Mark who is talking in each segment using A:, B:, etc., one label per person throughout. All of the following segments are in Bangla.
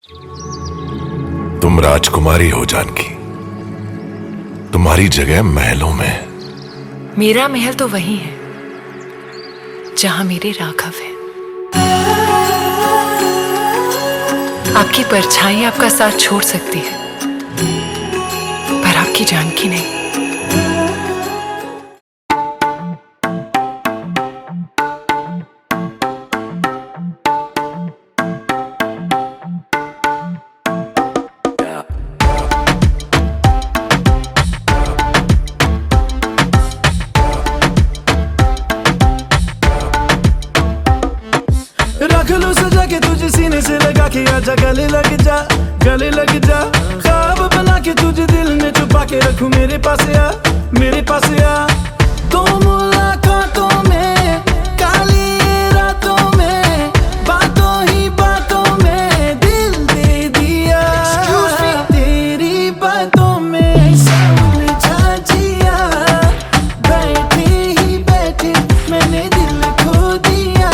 A: तुम राजकुमारी हो जानकी, तुम्हारी जगह महलों में।
B: मेरा महल तो वही है जहां मेरे राघव है। आपकी परछाई आपका साथ छोड़ सकती है, पर आपकी जानकी नहीं।
C: रख लो सजा के तुझे सीने से लगा के, आजा गले लग जा, गले लग जा। ख्वाब बना के तुझे दिल में छुपा के रखूं, मेरे पास आ, मेरे पास आ। तो मुलाकातों में, काली रातों में, बातों ही बातों में दिल दे दिया। तेरी बातों में उलझा जिया, बैठे ही बैठे मैंने दिल खो दिया।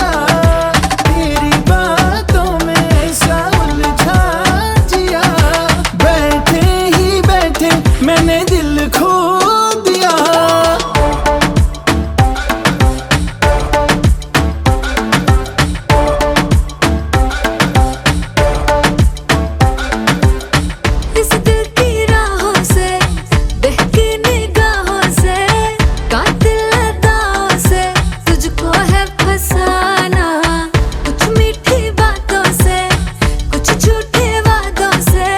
C: तेरी बातों में उलझा जिया, बैठे ही बैठे मैंने दिल खो दिया।
D: इस दिल की राहों से, बहकी निगाहों से, कातिल अदाओं से तुझको है फसाना। कुछ मीठी बातों से, कुछ झूठे वादों से,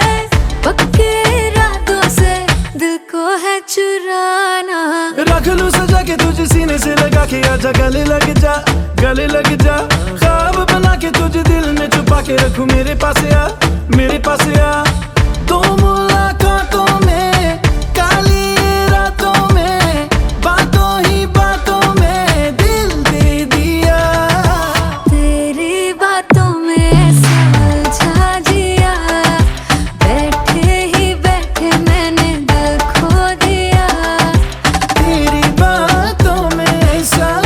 D: पक्के इरादों से दिल को है चुराना।
C: रख लूं सजा के तुझे सीने से लगा के, आजा गले लग जा, गले लग जा। ख्वाब बना के तुझे दिल में छुपा के रखूं, मेरे पास आ, मेरे पास आ। तो मुलाकातों में, काली रातों में, बातों ही बातों में दिल दे दिया।
D: तेरी बातों में सुलझा जिया, बैठे ही बैठे मैंने दिल खो दिया।
C: तेरी बातों में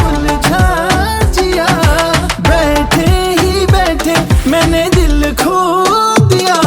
C: उलझा जिया, बैठे ही बैठे मैंने दिल खो दिया।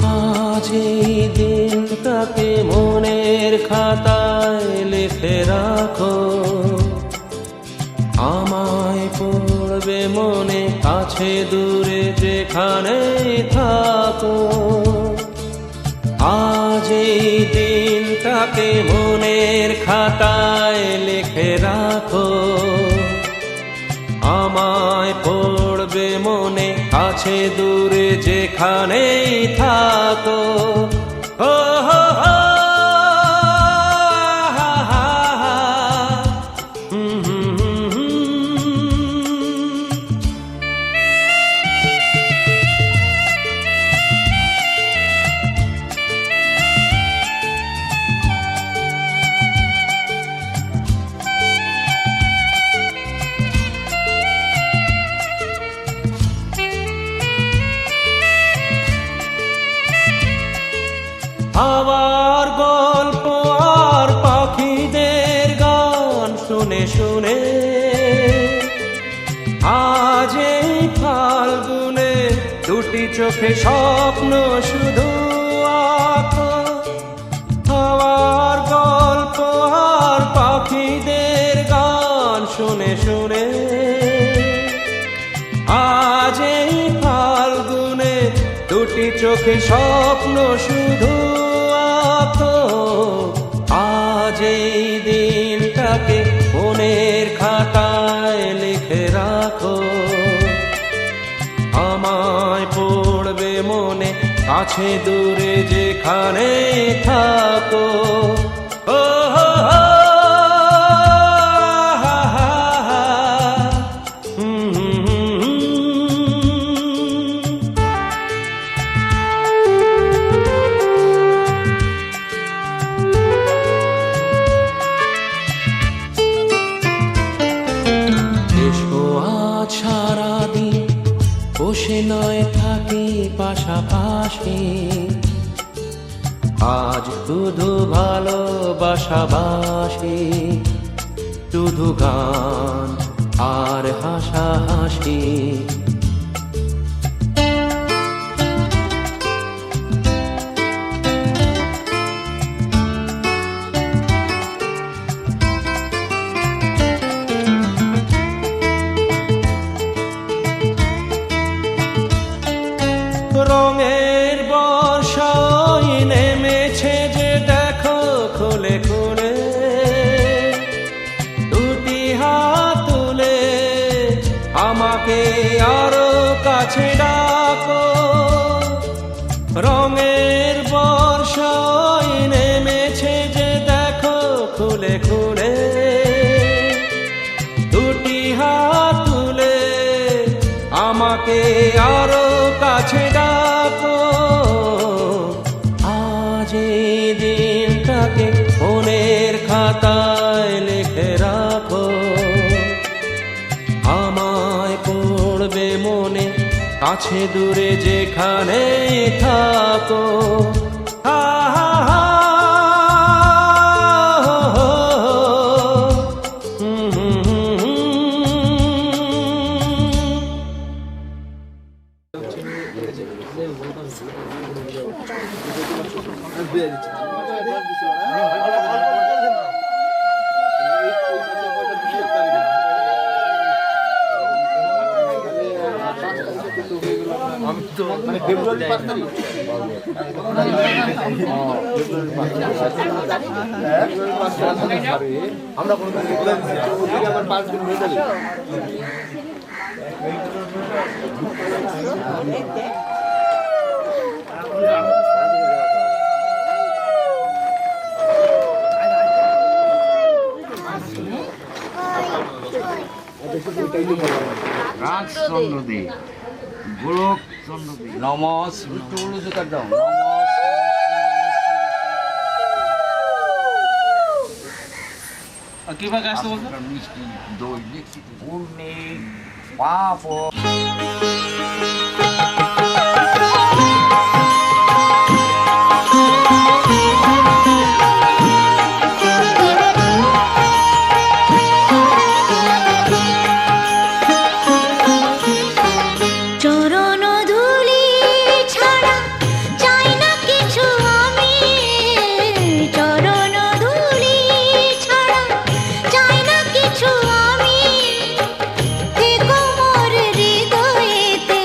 E: আজ এই দিনটাকে মনের খাতায় লিখে রাখো, আমায় পড়বে মনে কাছে দূরে যেখানে থাকো। আজ এই দিনটাকে মনের খাতায় লিখে রাখো, আমায় পড়বে মনে কাছে দূরে যেখানেই থাকো। ও হো হো, হা হা হা, হুম হুম হুম হুম। হাওয়ার গল্প আর পাখিদের গান শুনে শুনে আজ এই ফাল্গুনে দুটি চোখে স্বপ্ন শুধু আঁকো। হাওয়ার গল্প আর পাখিদের গান শুনে শুনে আজ এই ফাল্গুনে দুটি দুটি চোখে স্বপ্ন শুধু আঁকো। আজ এই দিনটাকে মনের খাতায় লিখে রাখো। আমায় পড়বে মনে, কাছে দূরে যেখানে থাকো। ও হো হো, হা হা হা, হুম হুম হুম হুম। এসো আজ সারাদিন বসে নয় থাকি পাশাপাশি। আজ শুধু ভালোবাসাবাসি, শুধু গান আর হাসাহাসি। রঙের বর্ষায় নেমেছে যে দেখো খুলে খুলে। দুটি হাত তুলে আমাকে আরো কাছে ডাকো। রঙের বর্ষায় নেমেছে যে দেখো খুলে খুলে। দুটি হাত তুলে আমাকে আরো কাছে ডাকো। আজ এই দিনটাকে মনের খাতায় লিখে রাখো। আমায় পড়বে মনে, কাছে দূরে যেখানে থাকো। হা হা হা, হো হো হো, হুম হুম হুম হুম।
F: আমরা কোনো আমার 5 দিন হয়ে যাবে।
G: রাজচন্দ্র দে, গোলক চন্দ্র দে, নমস একটু উলুজোকার দাও।
F: কিভাবে আসতে বলতো?
G: মিষ্টি দই পূর্ণে পাপ
D: চরণ ধুলি ছাড়া চাই না কিছু আমি। চরণ ধুলি ছাড়া চাই না কিছু আমি। থেকো মোর হৃদয়েতে,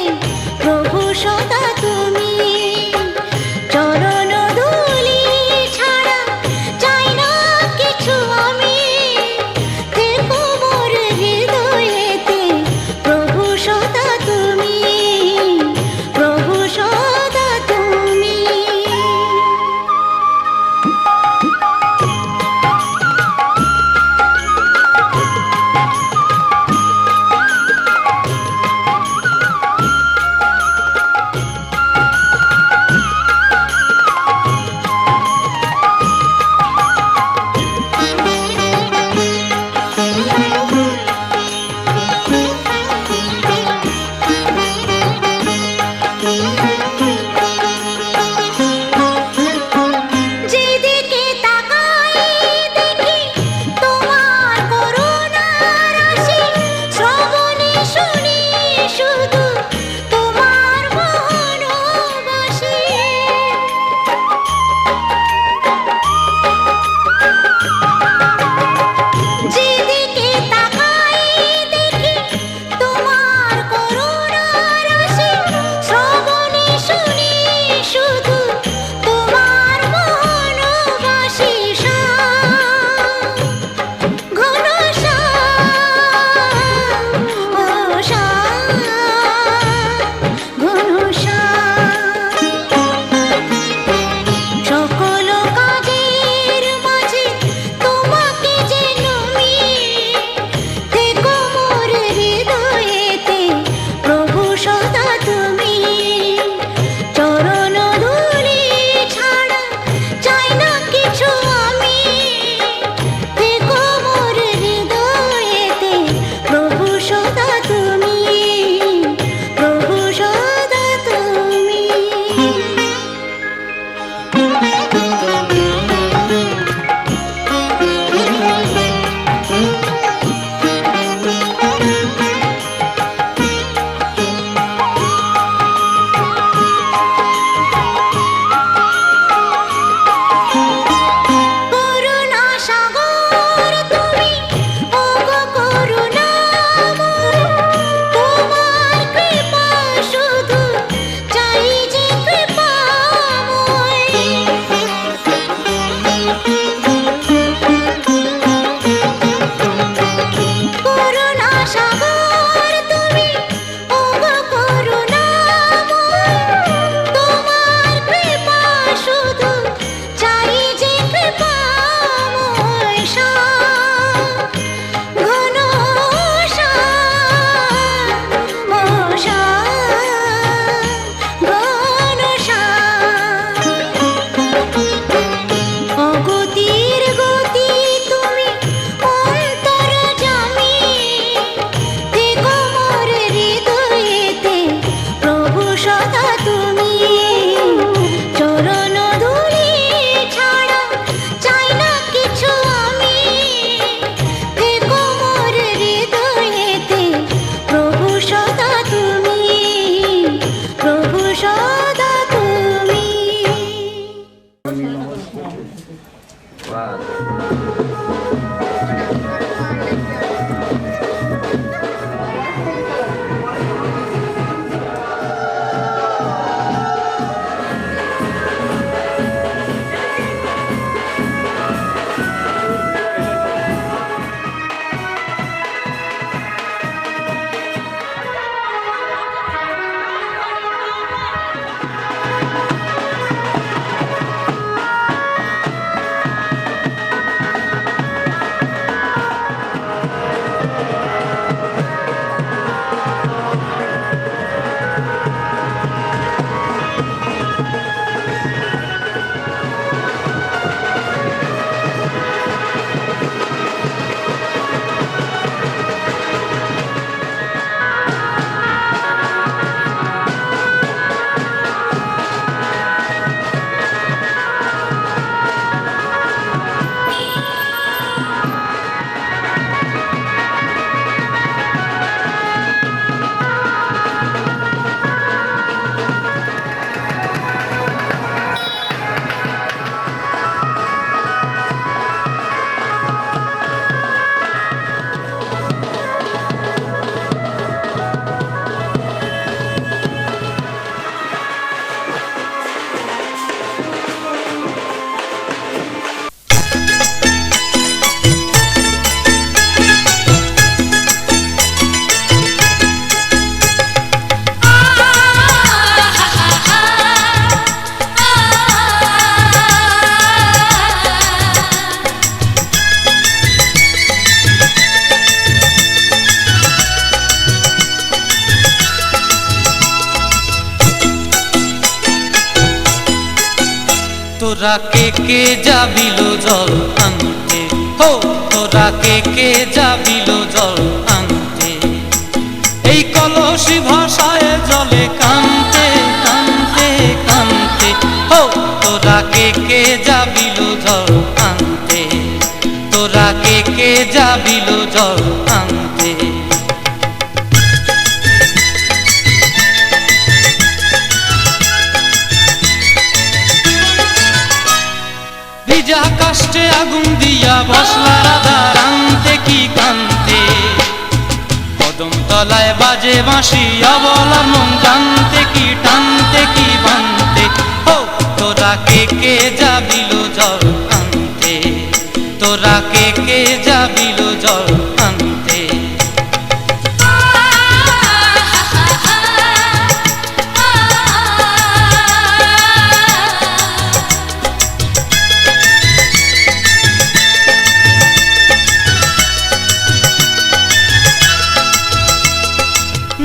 E: তোরা কে যাবিল জল আনতে, হো তোরা কে যাবিল জল আনতে, এই কলসি ভাষায় জলে কানতে কানতে কানতে, হো তোরা কে যাবিল জল আনতে, তোরা কে যাবিল জল আনতে। ভিজা কাষ্টে আগুন দিয়া বসলা রাধা রানতে কি কানতে, কদম তলায় বাজে বাঁশি অবলা মন জানতে কি টানতে কি বানতে, ও তোরা কে যাবিল জল আনতে, তোরা কে যাবিল জল আনতে।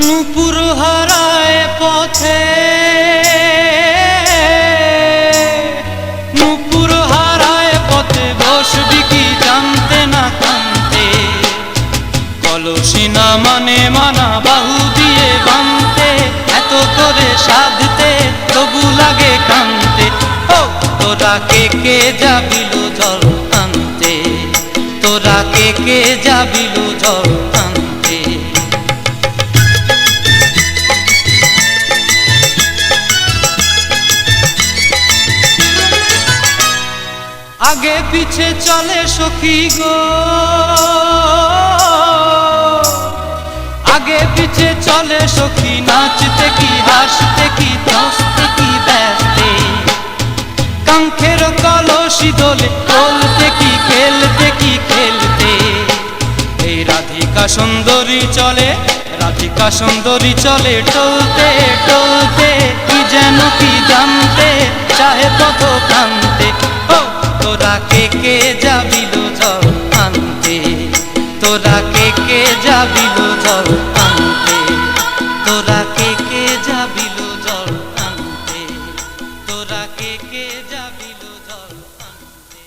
E: নূপুর হারায় পথে, নূপুর হারায় পথে বসবি কি জানতে না কানতে, কলসি না মানে মানা বাহু দিয়ে বানতে, এত করে সাধতে তবু লাগে কানতে, ও তোরা কে যাবিল জল আনতে, তোরা কে যাবিল জল আনতে। আগে পিছে চলে সখী গো, আগে পিছে চলে সখী, নাচতে কি হাসতে কি দোস্তে কি ব্যস্তে, কাঙ্ক্ষের কলসি দোলে বলতে কি খেলতে কি খেলতে, এই রাধিকা সুন্দরী চলে, রাধিকা সুন্দরী চলে টলতে টলতে, কি যেন কি জানতে চাহে পথ কান্তে, ও তোরা কে যাবিল জল আনতে, তোরা কে যাবিল জল আনতে, তোরা কে যাবিল জল আনতে, তোরা কে যাবিল জল আনতে।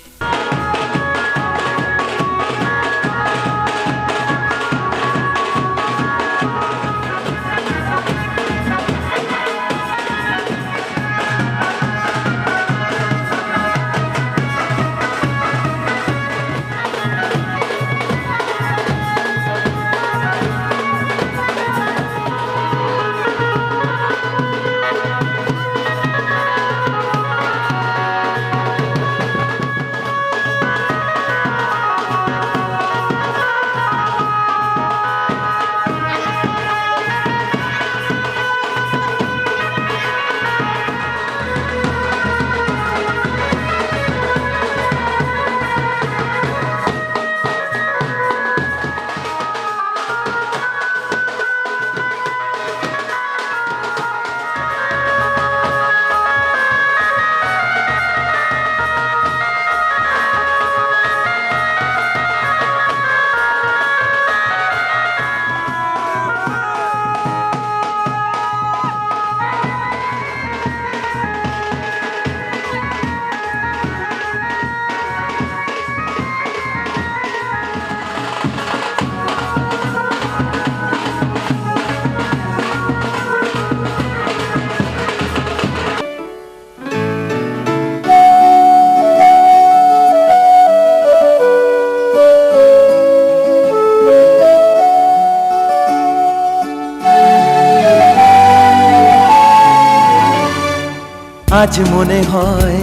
C: আজ মনে হয়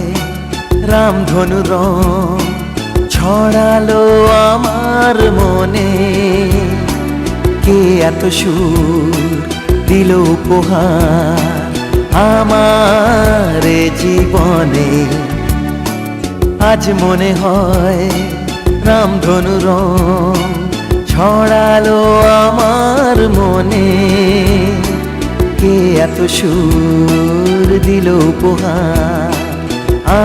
C: রামধনু রং ছড়ালো আমার মনে, কে এত সুর দিল উপহার আমার জীবনে। আজ মনে হয় রামধনু রং ছড়ালো আমার মনে, কে এত সুর দিল উপহার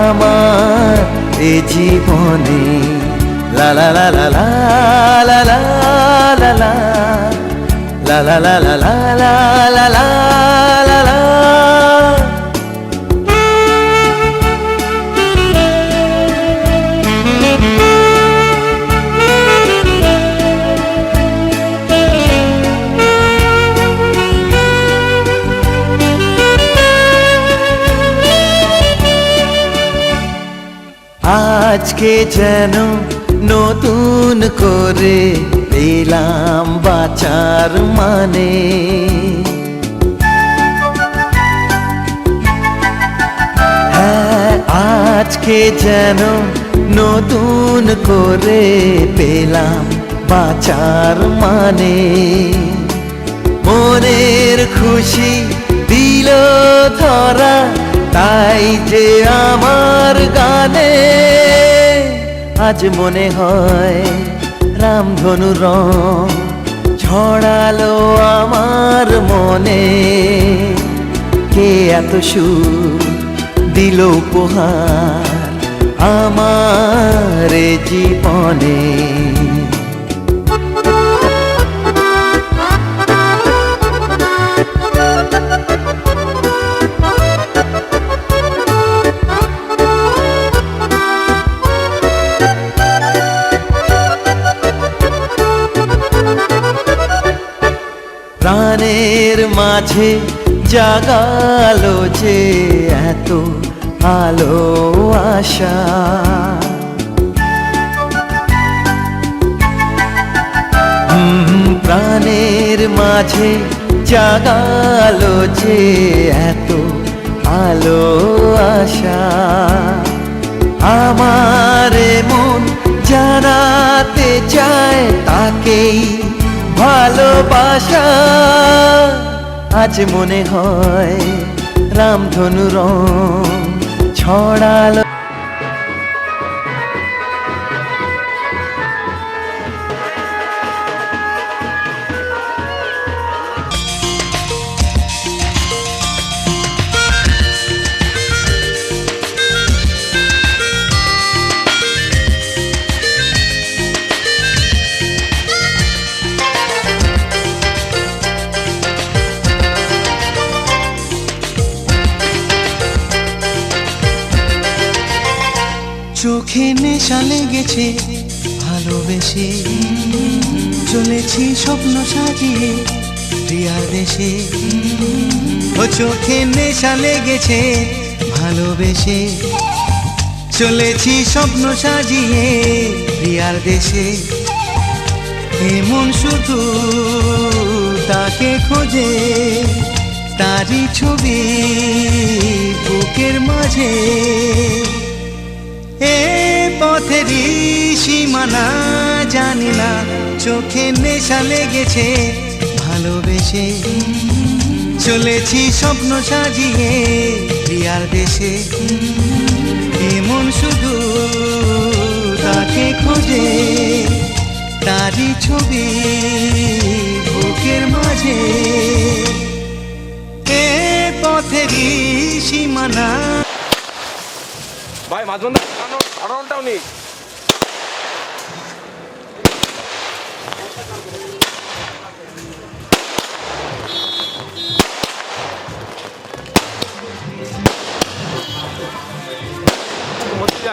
C: আমার এ জীবনে। লা লা লা লা লা লা লা লা লা লা লা লা লা লা লা লা লা লা।
H: আজকে যেন নতুন করে পেলাম বাঁচার মানে। হ্যাঁ, আজকে যেন নতুন করে পেলাম বাঁচার মানে। মনের খুশি দিল ধরা, তাই যে আমার গানে আজ মনে হয় রামধনু রং ছড়ালো আমার মনে। কে এত সুর দিল উপহার আমার জীবনে। প্রাণের মাঝে জাগালো যে এত আলো আশা। প্রাণের মাঝে জাগালো যে এত আলো আশা। আমার মন জানাতে চায় তাকেই ভালোবাসা। আজ মনে হয় রামধনু রং ছড়ালো।
I: চোখে নেশা লেগেছে ভালোবেসে, চলেছি স্বপ্ন সাজিয়ে প্রিয়ার দেশে। ও চোখে নেশা লেগেছে ভালোবেসে, চলেছি স্বপ্ন সাজিয়ে প্রিয়ার দেশে। এমন শুধু তাকে খোঁজে, তারই ছবি বুকের মাঝে। এ পথেরই সীমানা জানি না, চোখে নেশা লেগেছে ভালোবেসে, চলেছি স্বপ্ন সাজিয়ে প্রিয়ার দেশে। এমন শুধু তাকে খোঁজে, তারই ছবি বুকের মাঝে। এ পথেরই সীমানা।
F: ভাই মাঝবন্ধ আড়াটাও নেই।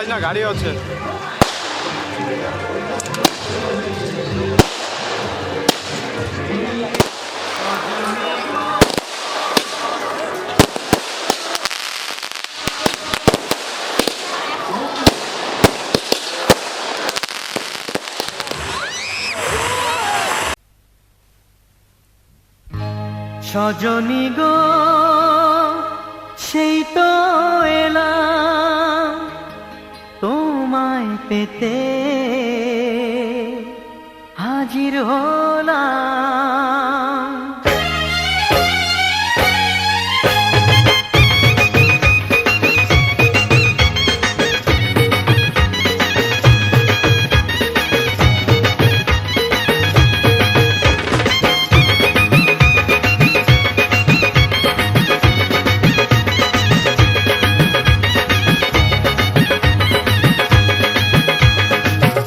F: আজ না গাড়ি আছে।
I: সজনী গো সেই তো এলাম তোমায় পেতে, হাজির হলাম।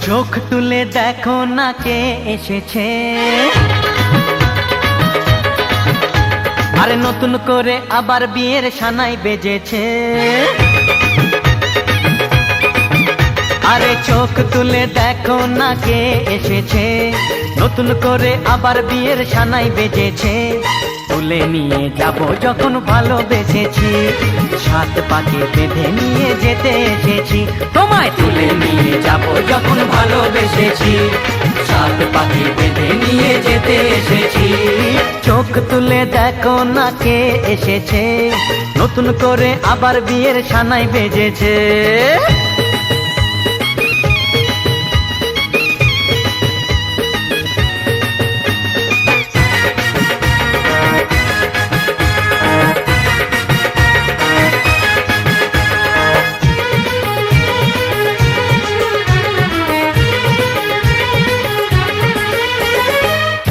I: চোখ তুলে দেখো না কে এসেছে, আরে নতুন করে আবার বিয়ের সানাই বেজেছে। আরে চোখ তুলে দেখো না কে এসেছে, নতুন করে আবার বিয়ের সানাই বেজেছে। তুলে নিয়ে যাব যখন ভালোবেসেছি, সাত পাকে বেঁধে নিয়ে যেতে এসেছি। তোমায় তুলে নিয়ে যাব যখন ভালোবেসেছি, সাত পাকে বেঁধে নিয়ে যেতে এসেছি। চোখ তুলে দেখো না কে এসেছে, নতুন করে আবার বিয়ের সানাই বেজেছে।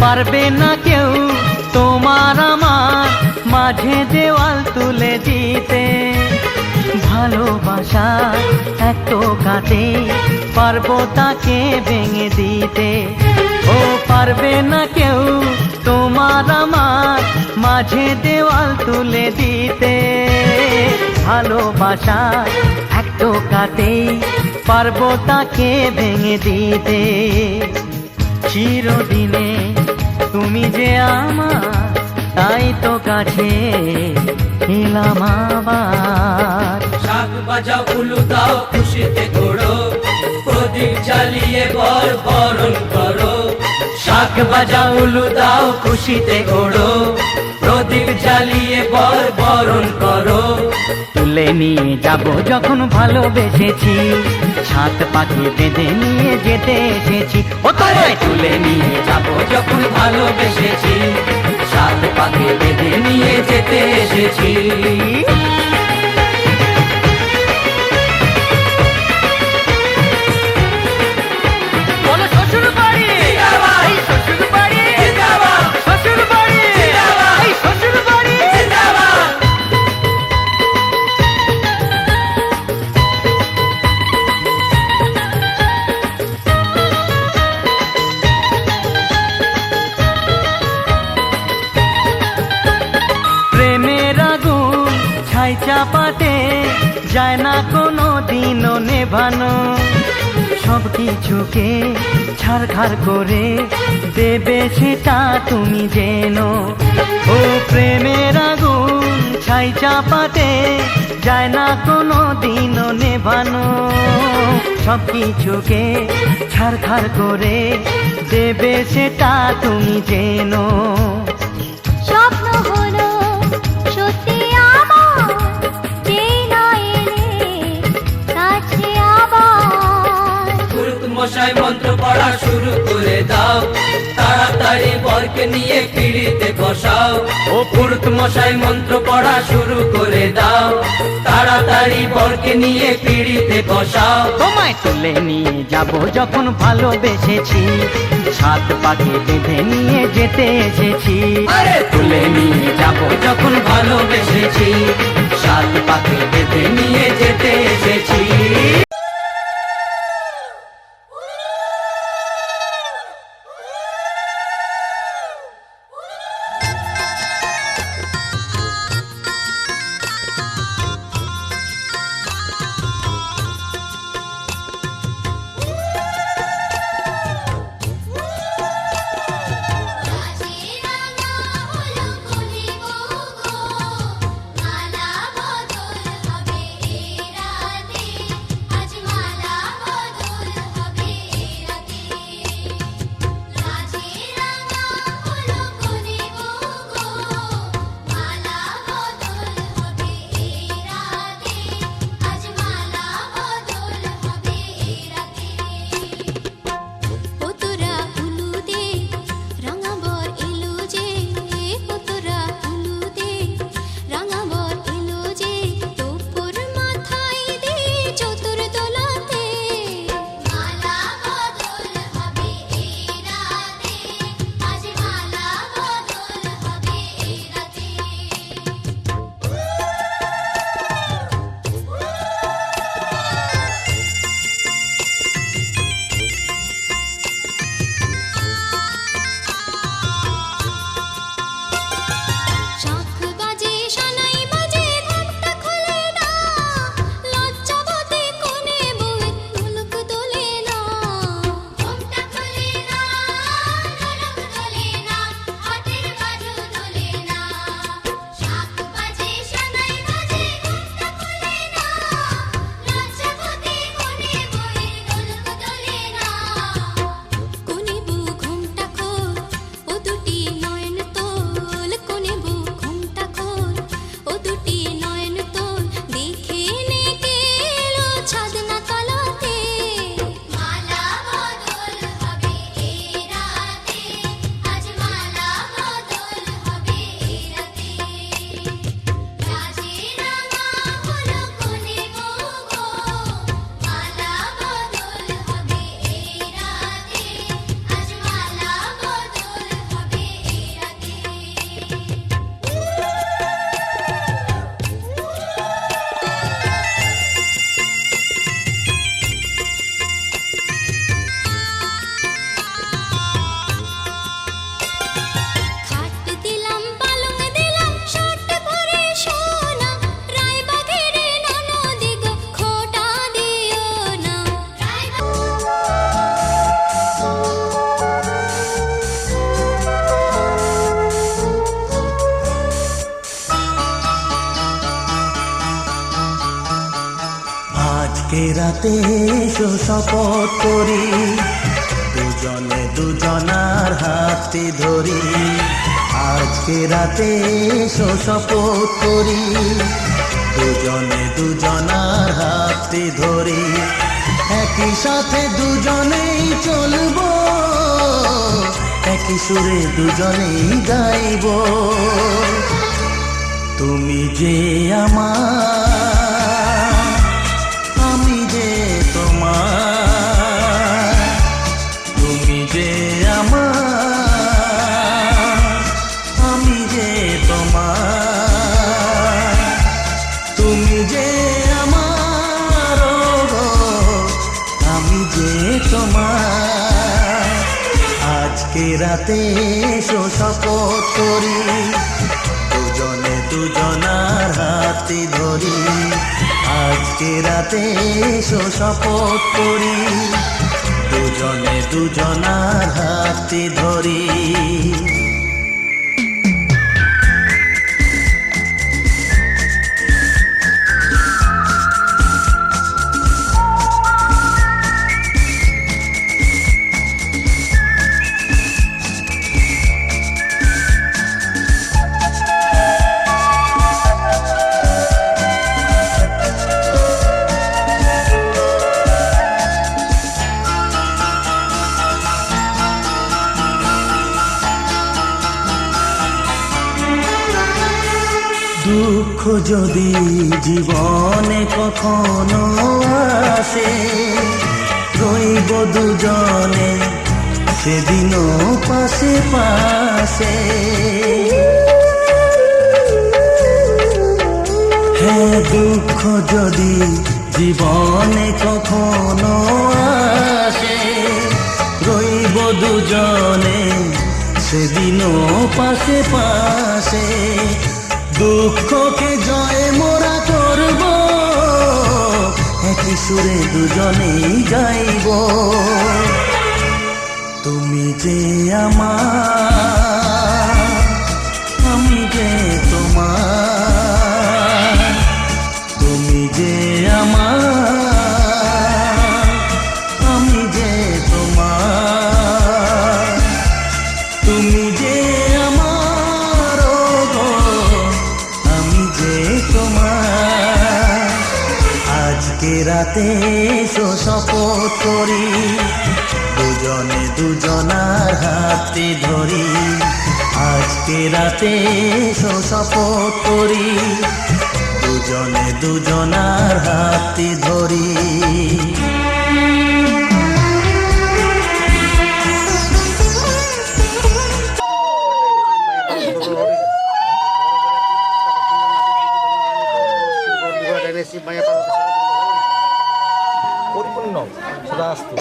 I: পারবে না কেউ তোমার আমার মাঝে দেওয়াল তুলে দিতে, ভালোবাসা এত কাটে পারবো তাকে ভেঙে দিতে। ও পারবে না কেউ তোমার আমার মাঝে দেওয়াল তুলে দিতে, ভালোবাসা এত কাটে পারবো তাকে ভেঙে দিতে। চিরদিনে তুমি যে আমার, তাই তো কাছে এলাম আবার।
E: শাক বাজাও উলু দাও খুশিতে ঘোড়ো, প্রদীপ জ্বালিয়ে বর বরণ করো।
I: শাক বাজাও উলু দাও খুশিতে ঘোড়ো,
E: প্রদীপ জ্বালিয়ে বর বরণ করো।
I: তুলে নিয়ে যাব যখন ভালোবেসেছি, সাত পাখি বেঁধে নিয়ে যেতে এসেছি। ও তোমায়
E: তুলে নিয়ে যাব যখন ভালোবেসেছি, সাত পাকে বেঁধে নিয়ে যেতে এসেছি।
I: বলো শ্বশুর বাড়ি, এই শ্বশুর বাড়ি, শ্বশুর বাড়ি, এই শ্বশুর বাড়ি। প্রেমের আগুন ছাই চাপাতে যায় না কোনো দিনও নেভানো, সব কিছুকে ছাড়খাড় করে দেবে সেটা তুমি জেনো। ও প্রেমের আগুন ছাই চাপাতে যায় না কোনো দিনও নেভানো, সব কিছুকে ছাড়খাড় করে দেবে সেটা তুমি জেনো।
D: স্বপ্ন হলো সত্যি আমার, যেই না এলে কাছে আবার।
E: পুরুত মশাই মন্ত্র পড়া শুরু করে দাও, তাড়াতাড়ি বরকে নিয়ে পিড়িতে বসাও। ও পুরুত মশাই মন্ত্র পড়া শুরু করে দাও, তাড়াতাড়ি বরকে নিয়ে পিড়িতে বসাও।
I: তোমায় তুলে নিয়ে যাব যখন ভালোবেসেছি, সাত পাখি বেঁধে নিয়ে যেতে এসেছি।
E: আরে তুলে নিয়ে যাব যখন ভালোবেসেছি, সাত পাকে বেঁধে নিয়ে যেতে এসেছি।
D: মালা বদল হবে
H: আজকে রাতে এসো শপথ করি, দুজনে দুজনার হাতে ধরি। আজকে রাতে এসো শপথ করি, দুজনে দুজনার হাতে ধরি। একই সাথে দুজনেই চলবো, একই সুরে দুজনেই গাইব। তুমি যে আমার, আমি যে তোমার। তুমি যে আমার, আমি যে তোমার। তুমি যে আমার, আমি যে তোমার। আজকে রাতে এসো শপথ করি, দুজনে দুজনার হাতে ধরি। আজকে রাতে এসো শপথ করি, দুজনে দুজনার হাতে ধরি। দুঃখ যদি জীবনে কখনো আসে, রইব দুজনে সেদিনও পাশে পাশে। হ্যাঁ, দুঃখ যদি জীবনে কখনো আসে, রইব দুজনে সেদিনও পাশে পাশে। দুঃখকে জয় মোরা করব, একই সুরে দুজনেই গাইব। তুমি যে আমার, আমি যে তোমার। তুমি যে আমার, আমি যে তোমার। তুমি যে আমার, আমি যে তোমার। আজকে রাতে এসো শপথ করি, দুজনে দুজনার হাতে ধরি। আজকে রাতে এসো শপথ করি, দুজনে দুজনার হাতে ধরি।
F: পরিপূর্ণ সদা আসতো।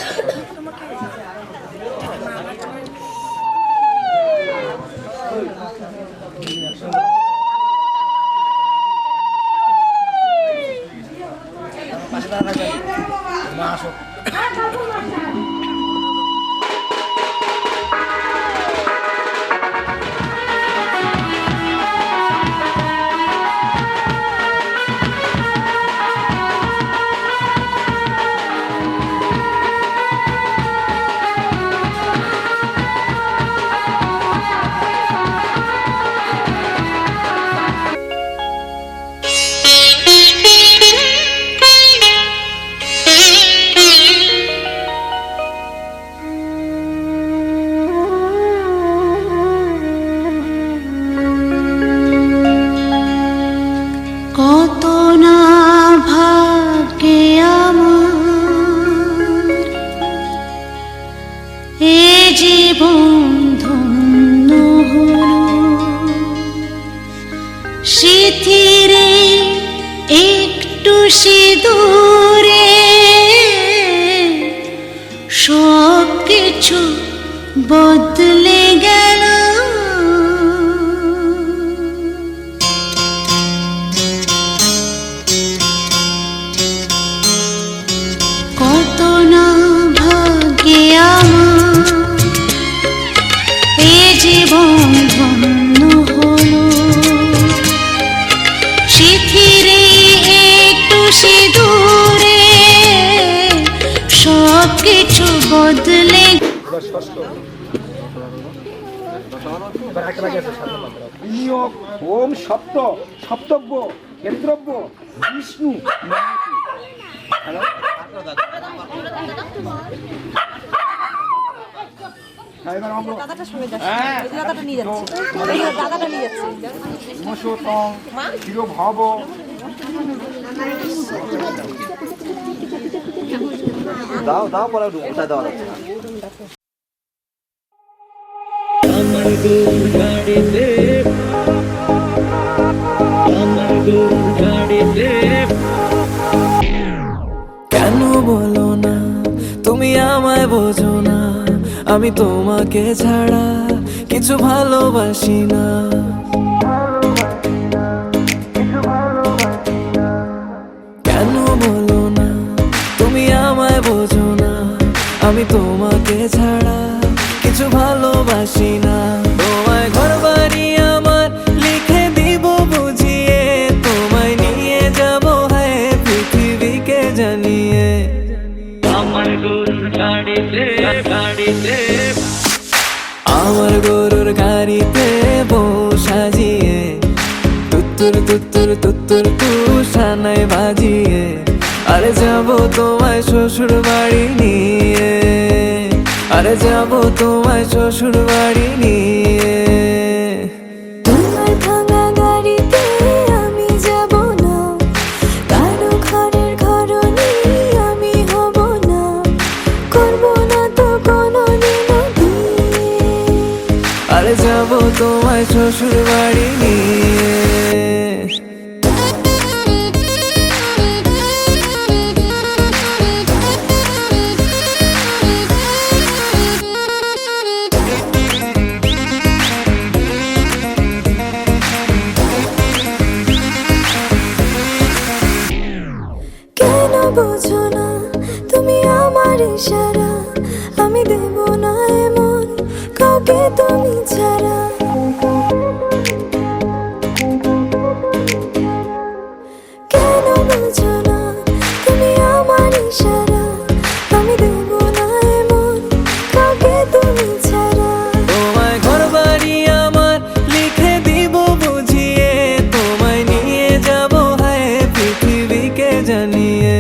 D: কত না ভাগ্যে আমার এ জীবন ধন্য হলো। সিথিরে একটু সিঁদুরে সব কিছু বদলে গেল। কত না ভাগ্যে আমার এ জীবন ধন্য হলো। সিথিরে একটু সিঁদুরে
F: ষষ্ঠ বিনিয়োগ ওম সপ্ত সপ্তব্য কেন্দ্রব্য বিষ্ণু মায়াতি। হ্যালো
G: দাও দাও পরে উঠায় দেওয়া যাচ্ছে না।
C: কেন বলো না তুমি আমায় বোঝো না, আমি তোমাকে ছাড়া কিছু ভালোবাসি না। কেন বলো না তুমি আমায় বোঝো না, আমি তোমাকে ছাড়া কিছু ভালোবাসি না। তোমায় ঘর বাড়ি আমার লিখে দিব বুঝিয়ে, তোমায় নিয়ে যাব হ্যাঁ পৃথিবীকে জানিয়ে। আমার গরুর গাড়িতে বউ সাজিয়ে, তুত্তুর তুত্তুর তুত্তুর তুষানায় বাজিয়ে, আরে যাব তোমায় শ্বশুর বাড়ি নিয়ে, আরে যাব তোমায় শ্বশুর বাড়ি নিয়ে। তোমার ভাঙা গাড়িতে আমি যাব না, কারো ঘরের ঘরনি আমি হব না, করব না তো কোনোদিনও বিয়ে, আরে যাব তোমায় শ্বশুর বাড়ি নিয়ে। কেন বোঝো না তুমি আমার ইশারা, আমি দেব না এমন কাউকে তুমি ছাড়া। কেন বোঝো না তুমি আমার ইশারা, আমি দেব না এমন কাউকে তুমি ছাড়া। তোমায় ঘর বাড়ি আমার লিখে দিব বুঝিয়ে, তোমায় নিয়ে যাব হ্যাঁ পৃথিবীকে জানিয়ে।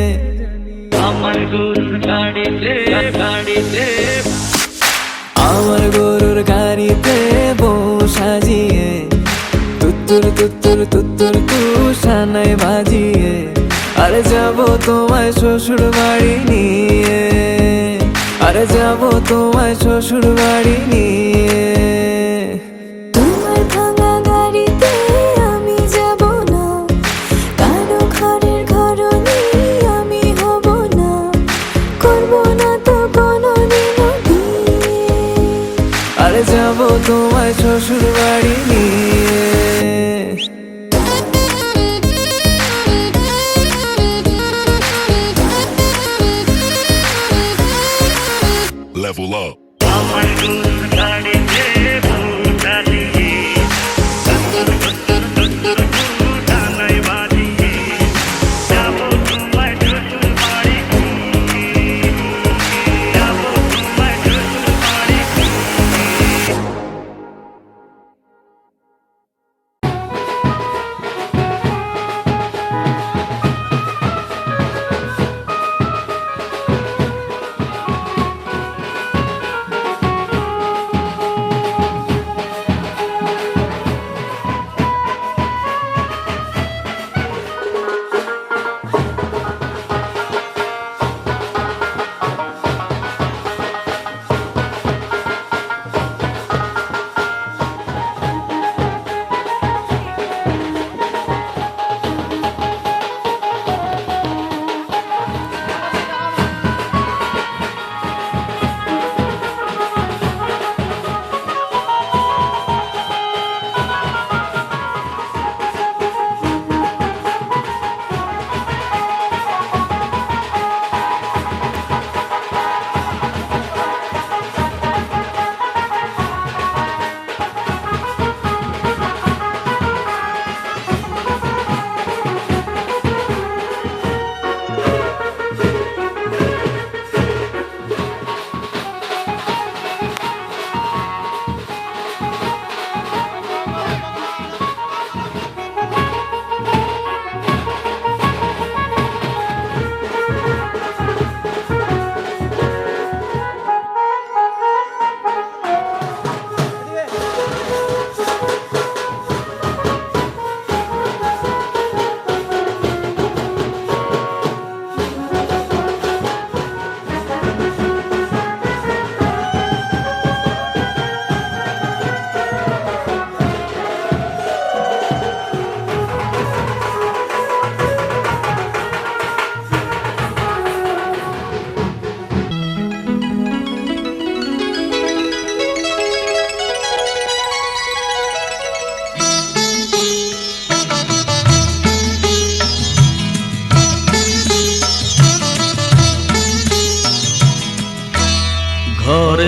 C: আমার গরুর গাড়িতে বউ সাজিয়ে, তুত্তুর তুত্তুর তুত্তুর তুষানায় বাজিয়ে, আরে যাব তোমায় শ্বশুর বাড়ি নিয়ে, আরে যাব তোমায় শ্বশুর বাড়ি নিয়ে। তোমার ভাঙা গাড়িতে আমি যাব না, কারো ঘরের ঘরনি আমি হব না, করব না তো কোনোদিনও বিয়ে, আরে যাব তোমায় শ্বশুর বাড়ি নিয়ে।
A: Level up.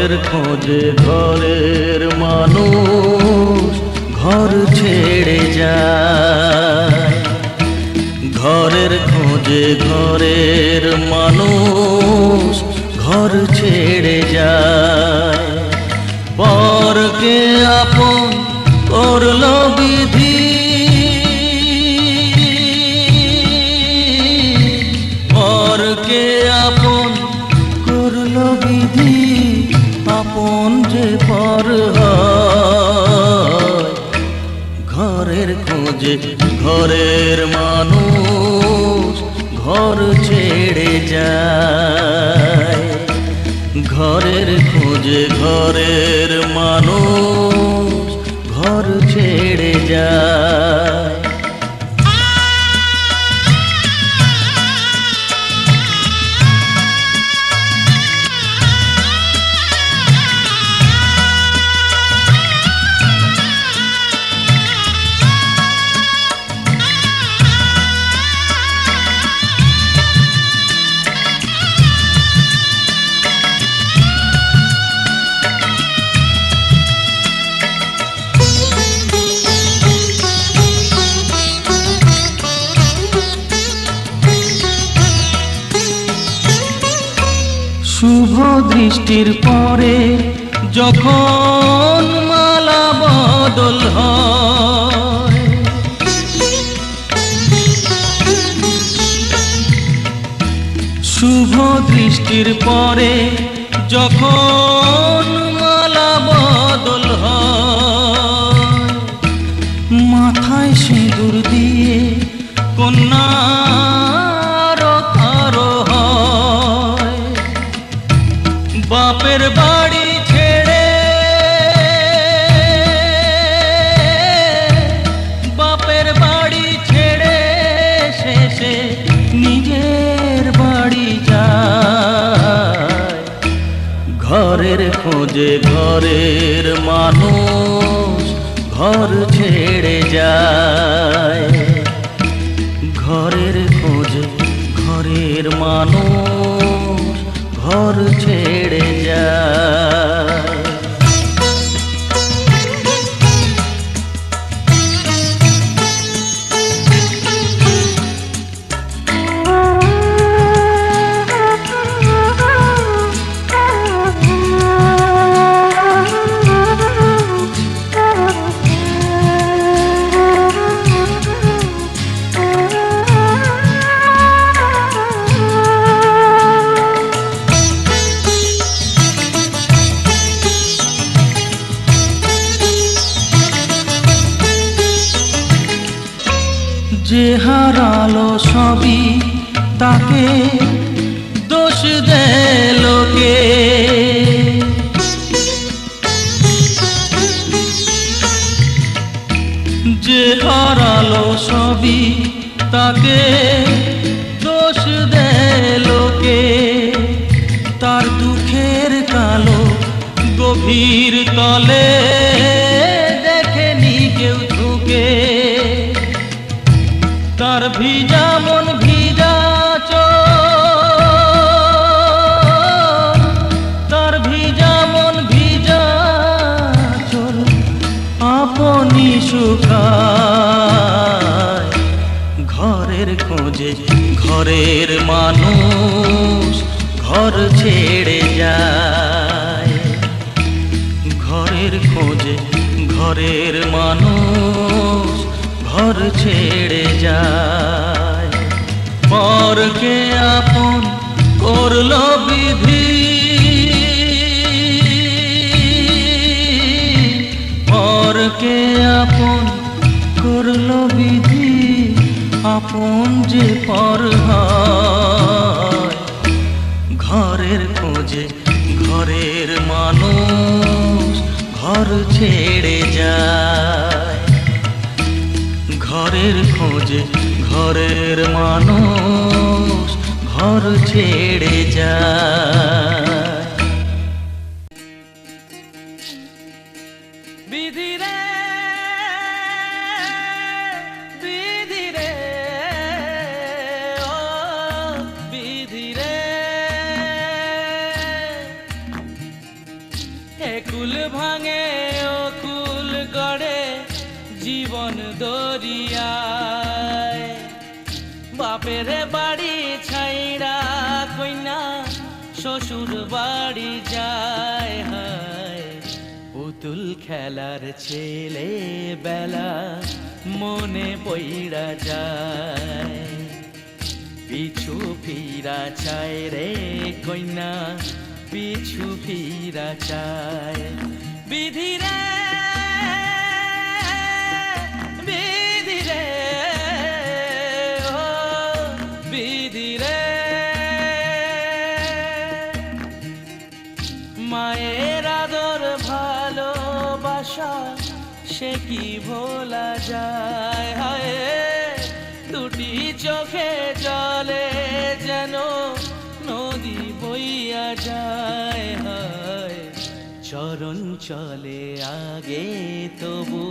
H: ঘরের খোঁজে ঘরের মানুষ ঘর ছেড়ে যায়, ঘরের খোঁজে ঘরের মানুষ ঘর ছেড়ে যায়। পরকে আপন করলো বিধি, পরকে আপন করলো বিধি, আপন যে পর হয়। ঘরের খোঁজে ঘরের মানুষ ঘর ছেড়ে যায়, ঘরের খোঁজে ঘরের মানুষ ঘর ছেড়ে যায়। শুভ দৃষ্টির পরে যখন মালা বদল হয়, শুভ দৃষ্টির পরে যখন মালা বদল হয়, মাথায় সিঁদুর দিয়ে কন্যার কারো হয়। বাপের বাড়ি ছেড়ে, বাপের বাড়ি ছেড়ে শেষে নিজের বাড়ি যায়, ঘরের খোঁজে ঘরের মানুষ ঘর ছেড়ে যায়, ঘরের খোঁজে ঘরের মানুষ ঘর ছেড়ে যায়। যে হারালো সবই তাকে দোষ দেয় লোকে, যে হারালো সবই তাকে দোষ দেয় লোকে, তার দুঃখের কালো গভীর তলে দেখেনি কেউ ঝুঁকে, তার ভিজা মন ভিজা চোখ, তার ভিজা মন ভিজা চোখ আপনি শুকায়, ঘরের খোঁজে ঘরের মানুষ ঘর ছেড়ে যায়, ঘরের খোঁজে ঘরের মানুষ ঘর ছেড়ে যায়। পরকে আপন করলো বিধি, পরকে আপন করলো বিধি, আপন যে পর হয়, ঘরের খোঁজে ঘরের মানুষ ঘর ছেড়ে যায়, ঘরের খোঁজে ঘরের মানুষ ঘর ছেড়ে যায়।
C: বিধি রে, বিধি রে, ও বিধি রে,
H: বাপের বাড়ি ছাইরা কইনা শ্বশুর বাড়ি যায় হায় পুতুল খেলার ছেলে বেলা মনে পইড়া যায় পিছু ফিরা চায় রে কইনা পিছু ফিরা চায় বিধি রে বিধি রে ও বিধি রে মায়ের আদর ভালোবাসা সে কি ভোলা যায় হায় দুটি চোখে জলে যেন নদী বইয়া যায় হায় চরণ চলে আগে তবু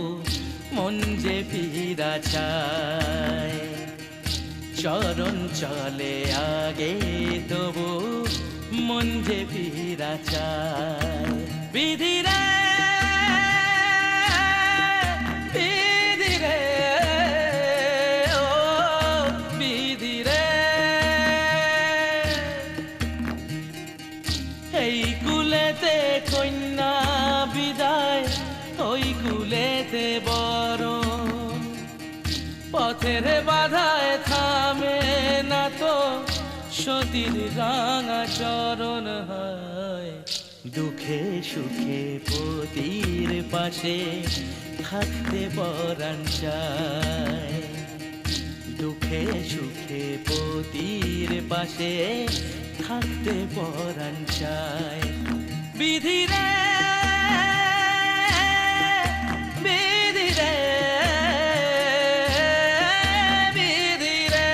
H: মন যে ফিরা চায় চরণ চলে আগে তবু মন যে ফিরা চায় বিধি রে বিধি রে ও বিধি রে এই কুলেতে কন্যা বিদায় ওই কুলেতে বড় পথের বাধায় থামে না তো সতীর রাঙা চরণ হয় দুঃখে সুখে পতির পাশে থাকতে পরাণ চায় দুঃখে সুখে পতির পাশে থাকতে পরাণ চায় বিধি রে বিধি রে বিধি রে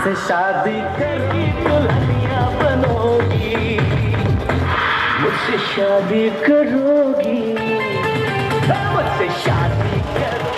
C: मुझसे शादी करके दुल्हनिया बनोगी, मुझसे शादी करोगी, मुझसे शादी करो।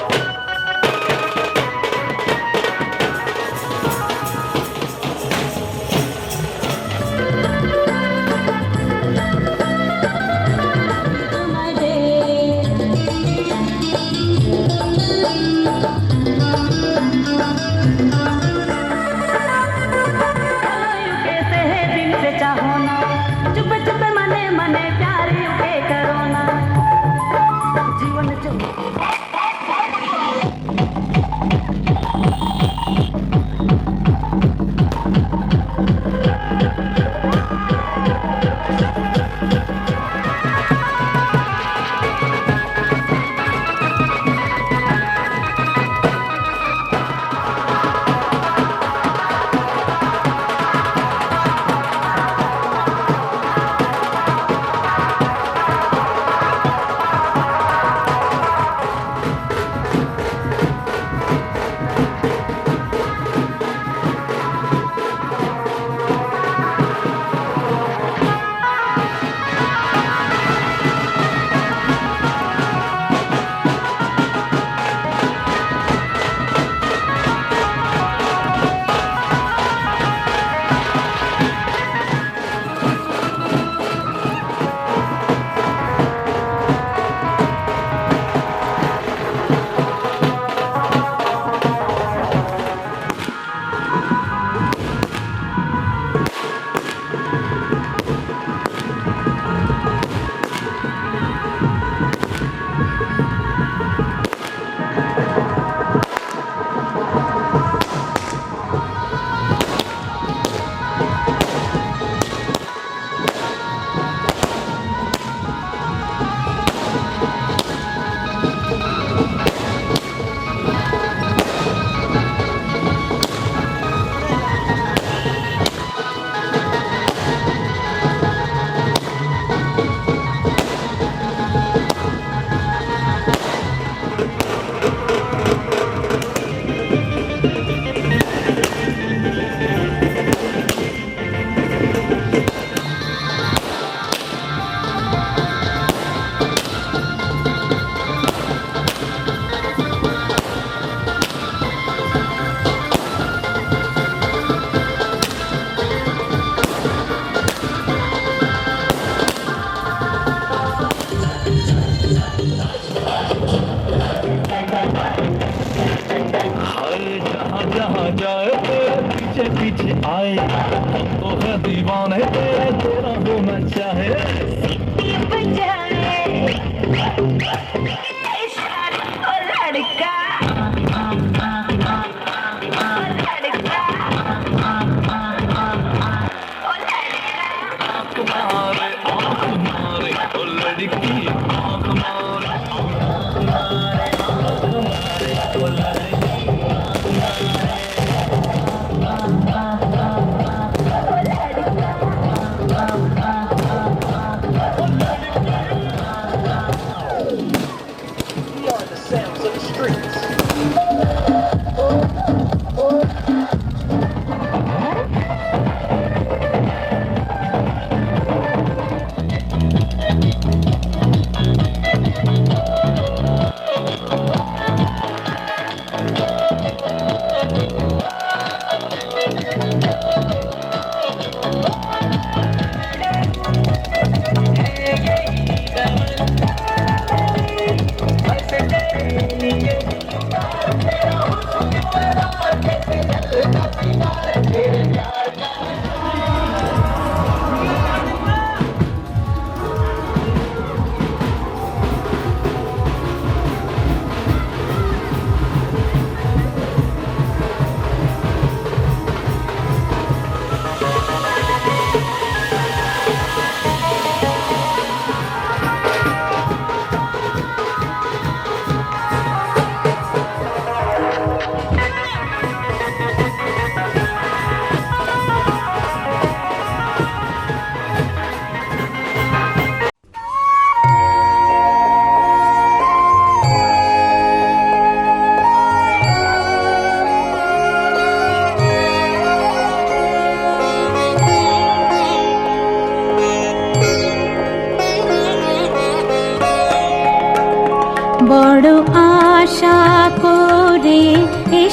C: जहाँ जाए तेरे पीछे पीछे आए, तो है दीवाने तेरा तेरा होना चाहे।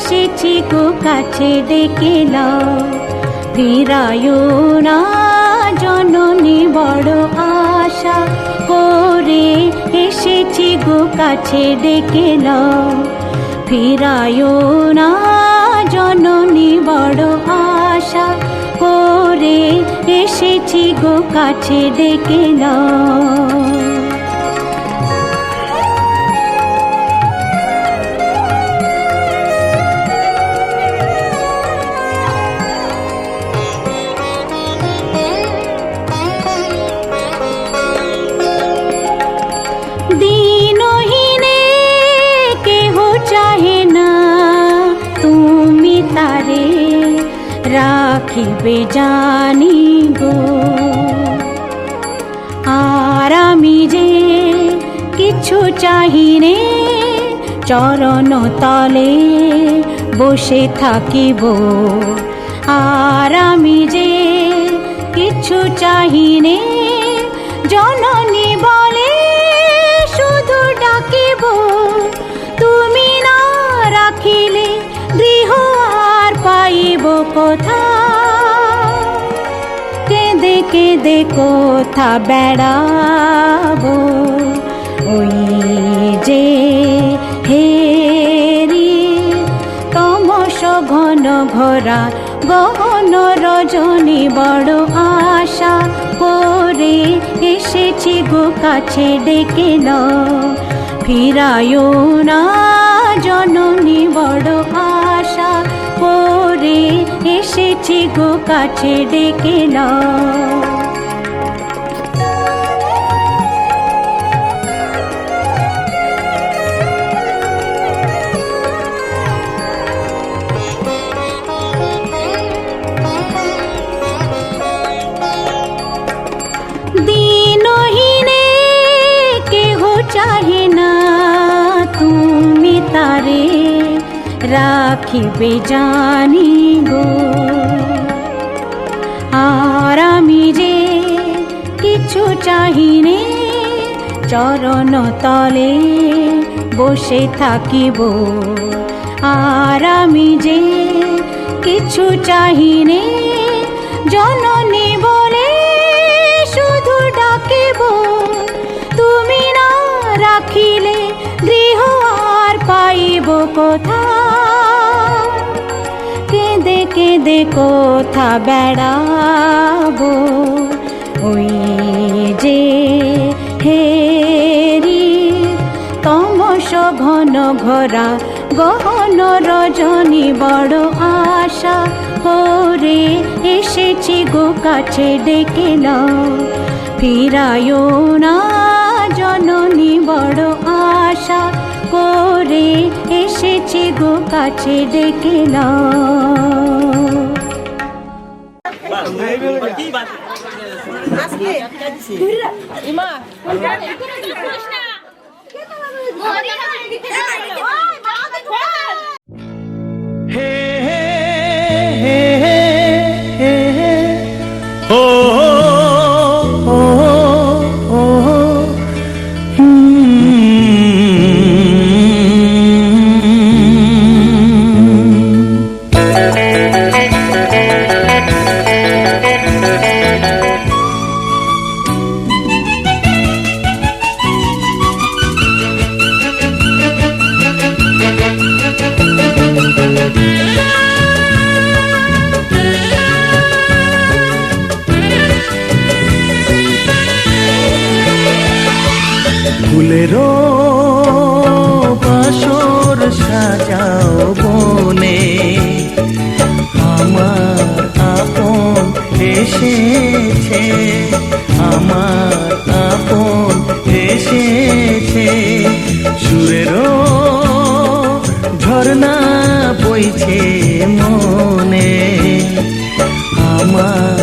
D: এসেছি গো কাছে ডেকে নাও ফিরায়ো না জননী বড় আশা করে এসেছি গো কাছে ডেকে নাও ফিরায়ো না জননী বড় আশা করে এসেছি গো কাছে ডেকে নাও রাখিবে জানি গো আর আমি যে কিছু চাহিনে চরণ তলে বসে থাকিব আর আমি যে কিছু চাহিনে জননী বলে শুধু ডাকিব তুমি না রাখিলে গৃহ আর পাইব কোথা কেঁদে কেঁদে কোথা বেড়াবো ওই যে হেরি তমস ঘন ঘোরা গহন রজনী বড় আশা করে এসেছি গো কাছে ডেকে নাও ফিরায়ো না জননী বড় আশা করে এসেছি গো কাছে ডেকে নাও দিনহীনে কেহ চাহে না তুমি তারে রাখিবে জানি গো আর আমি যে কিছু চাহিনে চরণ তলে বসে থাকিব আর আমি যে কিছু চাহিনে জননী বলে শুধু ডাকিব তুমি না রাখিলে গৃহ আর পাইব কোথা কেঁদে কেঁদে কোথা বেড়াবো ওই যে হেরি তমস ঘন ঘোরা গহন রজনী বড় আশা করে এসেছি গো কাছে ডেকে নাও ফিরায়ো না জননী বড় আশা করে এসেছি গো কাছে ডেকে নাও
C: হে হে হে হে হে ও ও ও ফুলেরও বাসর সাজাও বনে আমার আপন এসেছে আমার আপন এসেছে সুরেরও ঝর্ণা বইছে মনে আমার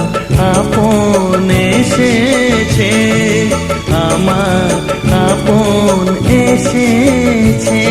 C: আপন এসেছে আমার আপন এসেছে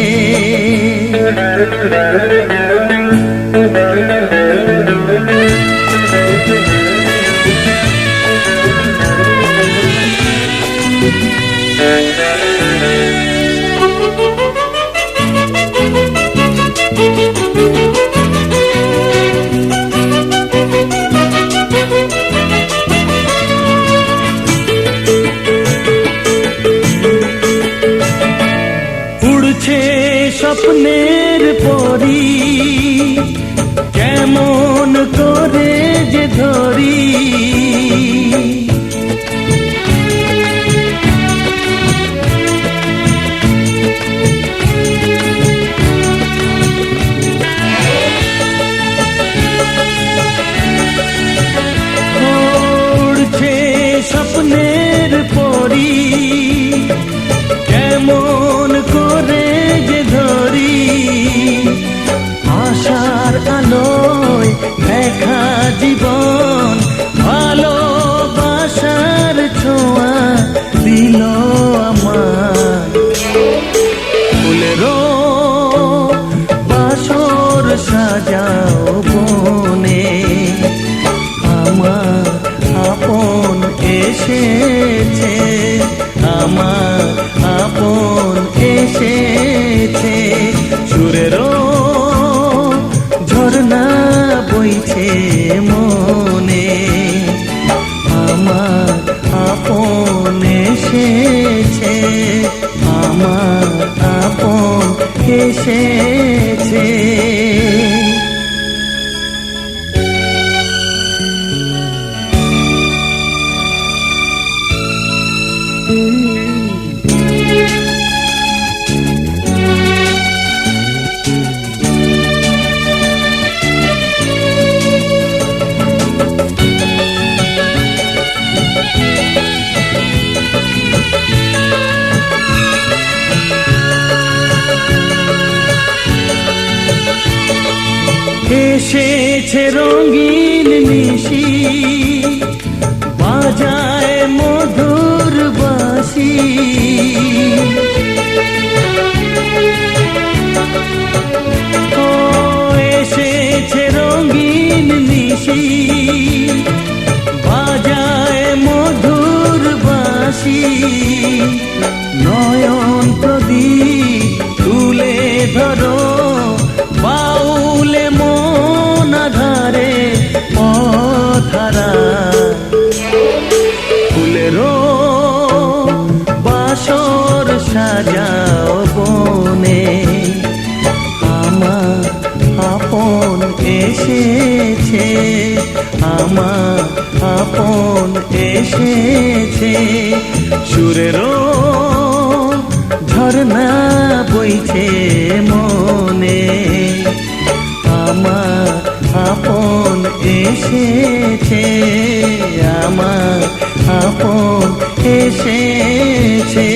C: জীবন ভালোবাসার ছোঁয়া দিল আমার ফুলেরও বাসর সাজাও বনে আমার আপন এসেছে আমার আপন এসেছে সুরেরও ঝর্ণা বইছে মনে আমার আপন এসেছে আমার আপন এসেছে এসেছে রঙিন নিশি বাজায় মধুর বাঁশি ও এসেছে রঙিন নিশি বাজায় মধুর বাঁশি নয়ন প্রদীপ তুলে ধরো বাউলে মন ধারে পধারা ফুলেরও বাসর সাজাও বনে আমার আপন এসেছে আমার আপন এসেছে সুরেরও ঝর্ণা বইছে মনে আমার আপন এসেছে আমার আপন এসেছে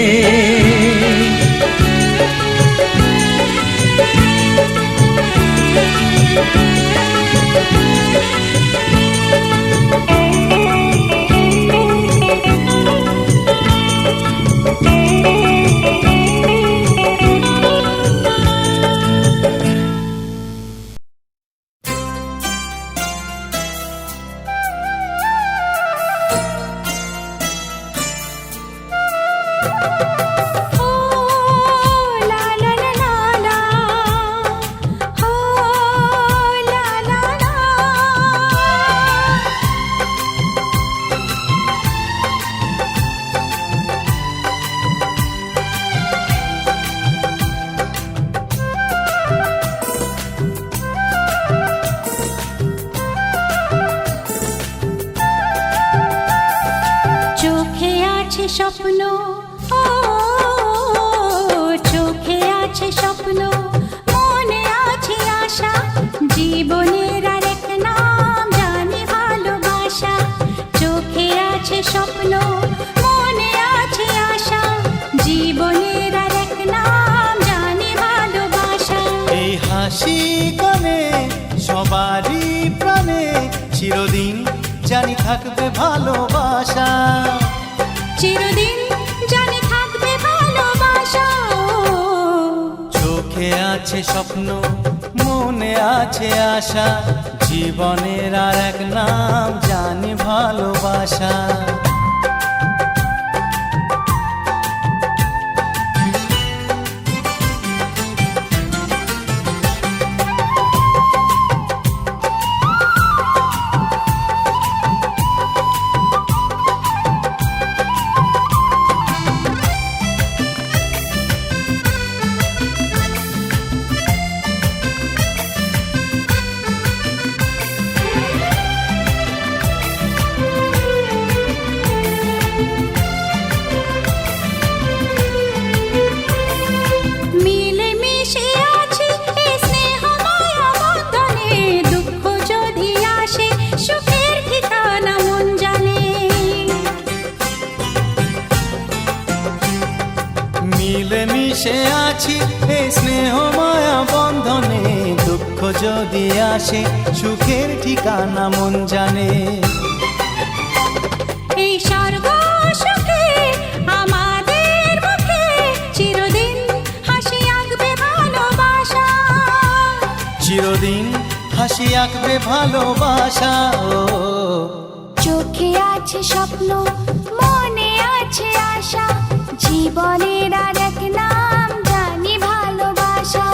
D: চোখে আছে স্বপ্ন ও চোখে আছে স্বপ্ন মনে আছে আশা জীবনের আরেক নাম জানি ভালোবাসা চোখে আছে স্বপ্ন মনে আছে আশা জীবনের আরেক নাম জানি ভালোবাসা
C: এই হাসি গানে সবারই প্রাণে চিরদিন জানি থাকবে ভালোবাসা
D: চিরদিন জানি থাকবে ভালোবাসা
C: চোখে আছে স্বপ্ন মনে আছে আশা জীবনের আর এক নাম জানি ভালোবাসা যদি আসে সুখের ঠিকানা মন জানে।
D: এই স্বর্গ সুখে আমাদের মুখে চিরদিন হাসি আঁকবে ভালোবাসা,
C: চিরদিন হাসি আঁকবে ভালোবাসা। ও
D: চোখে আছে স্বপ্ন মনে আছে আশা, জীবনের আর এক নাম জানি ভালোবাসা।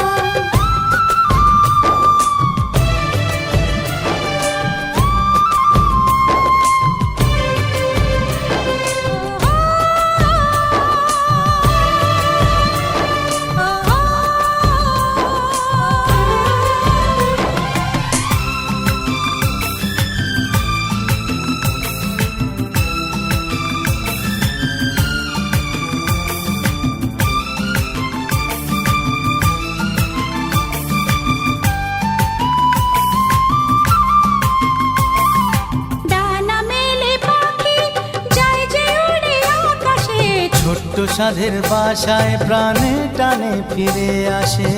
C: ছোট্ট সাধের বাসায় প্রাণে টানে ফিরে আসে।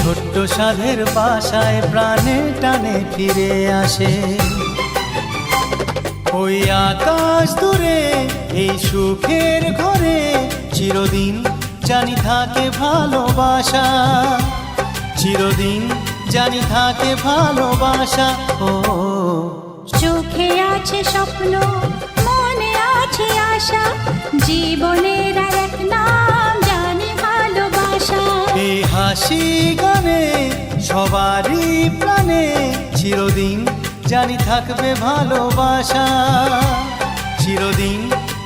C: ছোট্ট সাধের বাসায় প্রাণে টানে ফিরে আসে। ওই আকাশ দূরে এই সুখের ঘরে চিরদিন জানি থাকে ভালোবাসা, চিরদিন জানি থাকে ভালোবাসা। ও
D: চোখে আছে স্বপ্ন মনে আছে আশা, জীবনের আর এক নাম জানি ভালোবাসা।
C: এই হাসি গানে সবারই প্রাণে চিরদিন জানি থাকবে ভালোবাসা, চিরদিন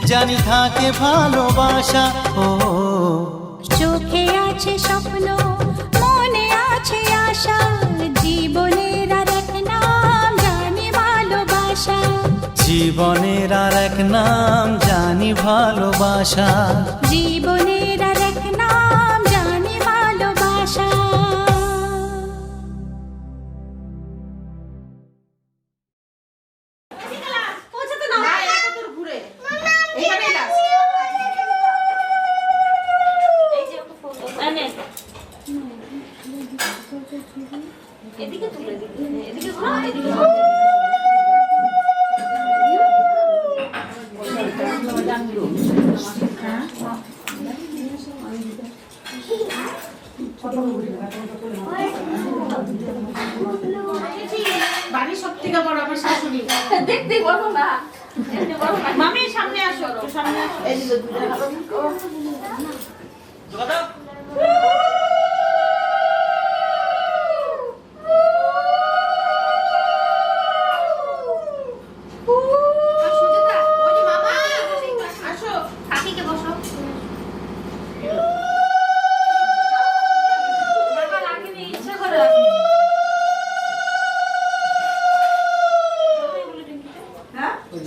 C: জানি থাকে ভালোবাসা। ও
D: চোখে আছে স্বপ্ন মনে আছে আশা, জীবনের আর এক নাম জানি ভালোবাসা,
C: জীবনের আর এক নাম জানি ভালোবাসা,
D: জীবনের আর এক নাম জানি ভালোবাসা।
J: বাড়ির সব থেকে বড় আমার শাশুড়ি দেখতে বড় না, মামি সামনে আসো, সামনে আসো। এই যে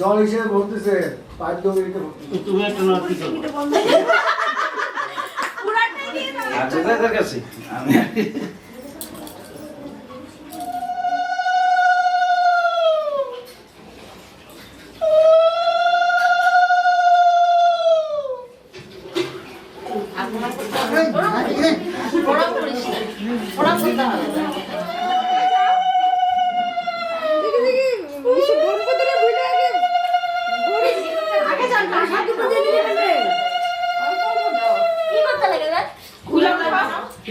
F: জল হিসেবে ভরতেছে, পাইপ দিয়ে দিতে
G: তুমি একটা নতি করো আচ্ছা তাদের কাছে আমি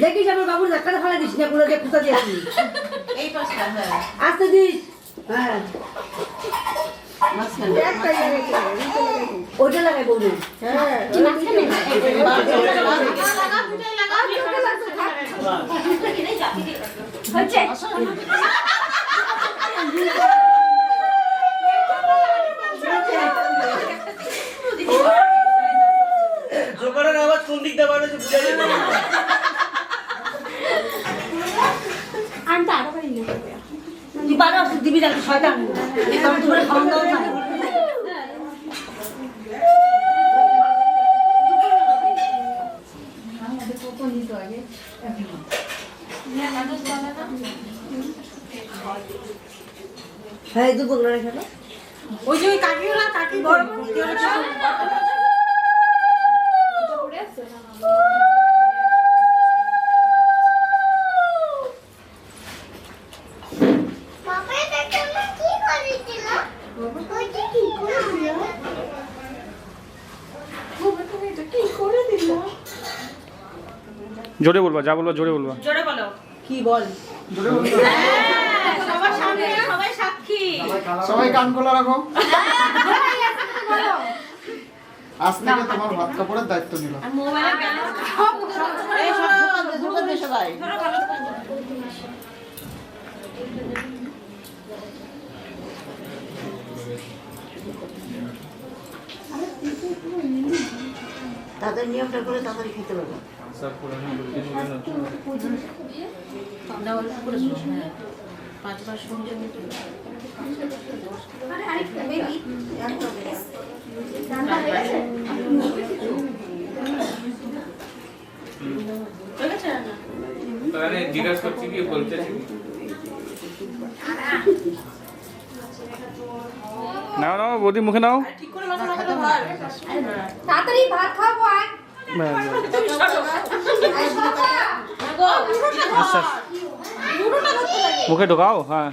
J: দেখিস আমার বাবুর ধাক্কাটা ফেলে দিস না, পুরো যে কুতা দিয়েছি এই পাশটা। হ্যাঁ আস্তে দিস। হ্যাঁ ওটা লাগাই বলবি। হ্যাঁ
H: জোকারের আওয়াজ কোন দিক দিয়ে বাড়ছে বুঝা যায় না।
J: আমি তো আরো পারি না, তুই বারো দিবি না শয়তান, কারণ তোমার খাওয়া দাওয়া নাই। হ্যাঁ দুপুর খেলো ওই যে ওই কাকিরা কাকি বড়
F: জোরে বলবা, যা বলবা জোরে বলবা।
J: জোরে বলো কি বল জোরে বল সবার সামনে সবাই সাক্ষী
F: সবাই কান খোলা রাখো। আজ থেকে তোমার ভাত কাপড়ের দায়িত্ব নিলাম।
J: মোবাইলে ব্যালেন্স এই সব সবাই তাদের নিয়মটা করে তাড়াতাড়ি খেতে পারবো পাঁচবার সঙ্গে
E: জিজ্ঞাসা করছি কি বলতেছি
F: নাও নাও বৌদি, মুখে নাও।
J: তাড়াতাড়ি ভাত খাবো আয়
F: আচ্ছা, মুখে ঢোকাও। হ্যাঁ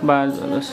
F: বাস বাস।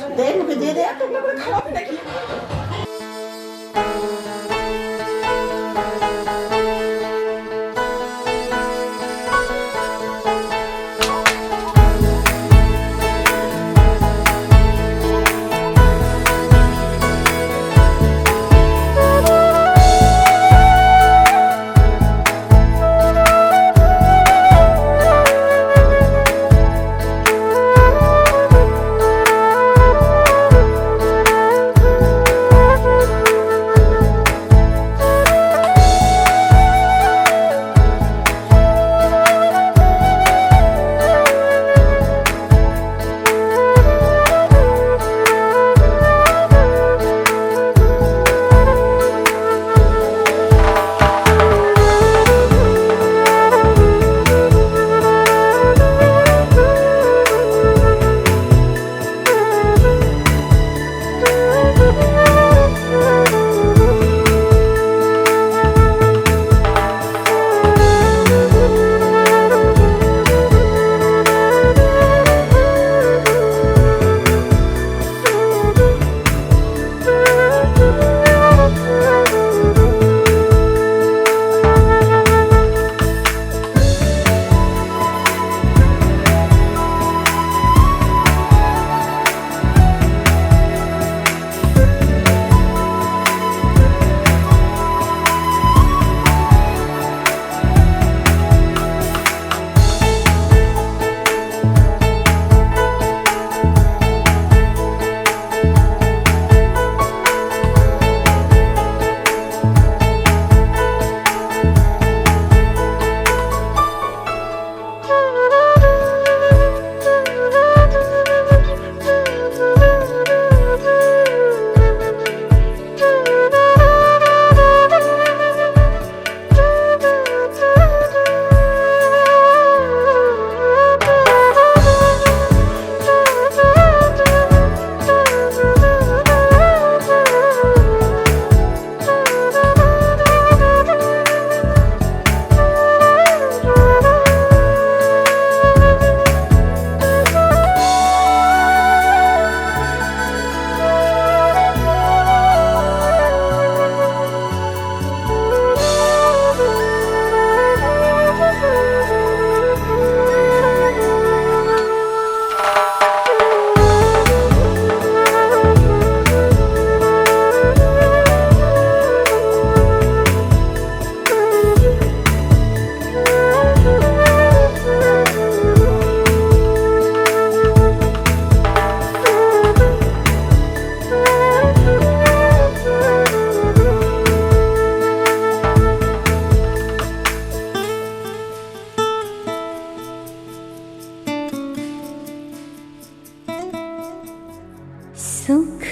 D: सुख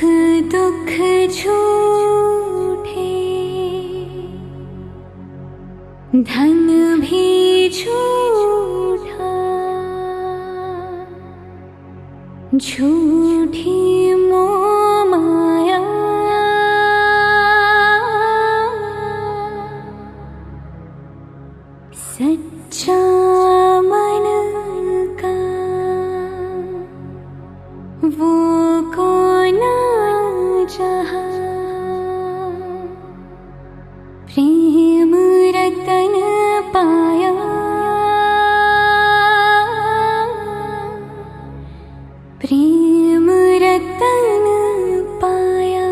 D: दुख झूठे धन भी झूठा झूठी मोह माया प्रेम रतन पाया, प्रेम रतन पाया।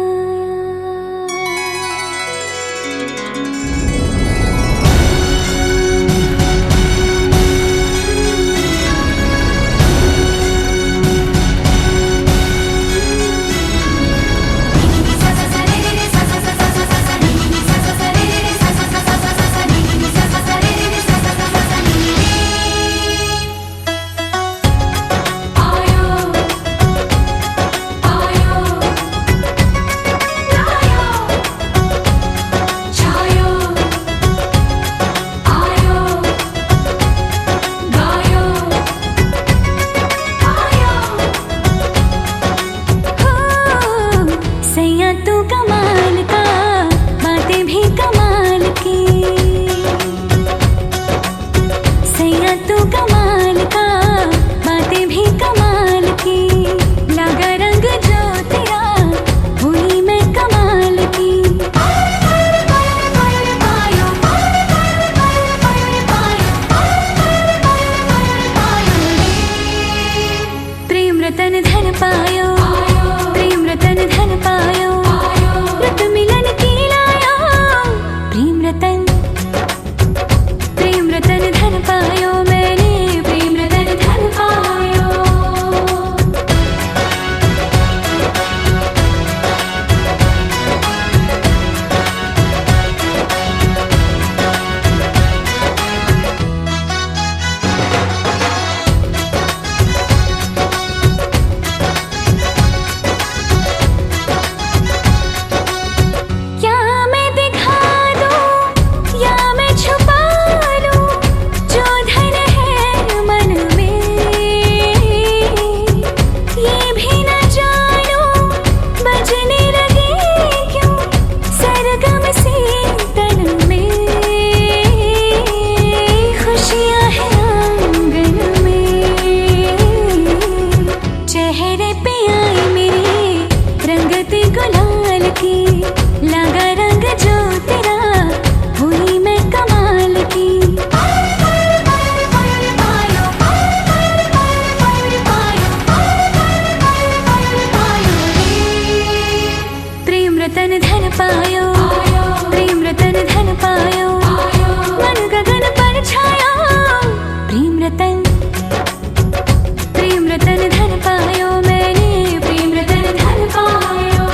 D: तू कमाल का, बातें भी कमाल की, सैया तू कमाल का, बातें भी कमाल की, लगा रंग जो तेरा हुई मैं कमाल की। प्रेम रतन धन पायो, प्रेम रतन धन पायो, रत मिलन की लाया, प्रेम रतन धन पायो मैंने, प्रेम रतन धन पायो। क्या मैं दिखा दूं या मैं छुपा लूं, जो धन है मन में ये भी न जानूं, बजने लगे क्यों सरगम से तन में, खुशियां हैं आंगन में, चेहरे पे आई मेरे रंगत गुलाल की, लगा रंग जो तेरा हुई मैं कमाल की। प्रेम रतन धन पायो, प्रेम रतन धन पायो, मन गगन पर छाया, प्रेम रतन धन पायो मैंने, प्रेम रतन धन पायो।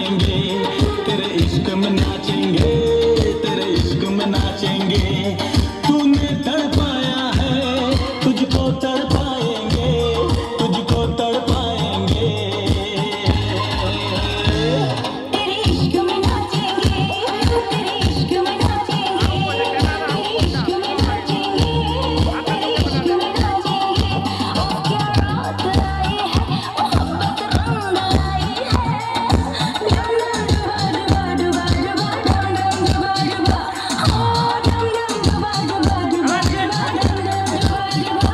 C: नाचेंगे, तेरे इश्क में नाचेंगे, तेरे इश्क में नाचेंगे। तूने तड़पाया है, तुझको तड़पाएंगे, तुझको तड़पाएंगे।
D: तेरे इश्क में नाचेंगे, तेरे इश्क में नाचेंगे, तेरे इश्क में नाचेंगे, तेरे इश्क में नाचेंगे। ओ क्या रात आई है, मोहब्बत रंग लाई है। डम डम डुबा डुबा डुबा, डम डम डुबा डुबा, ओ डम डम डुबा डुबा डुबा डुबा, डम डम डुबा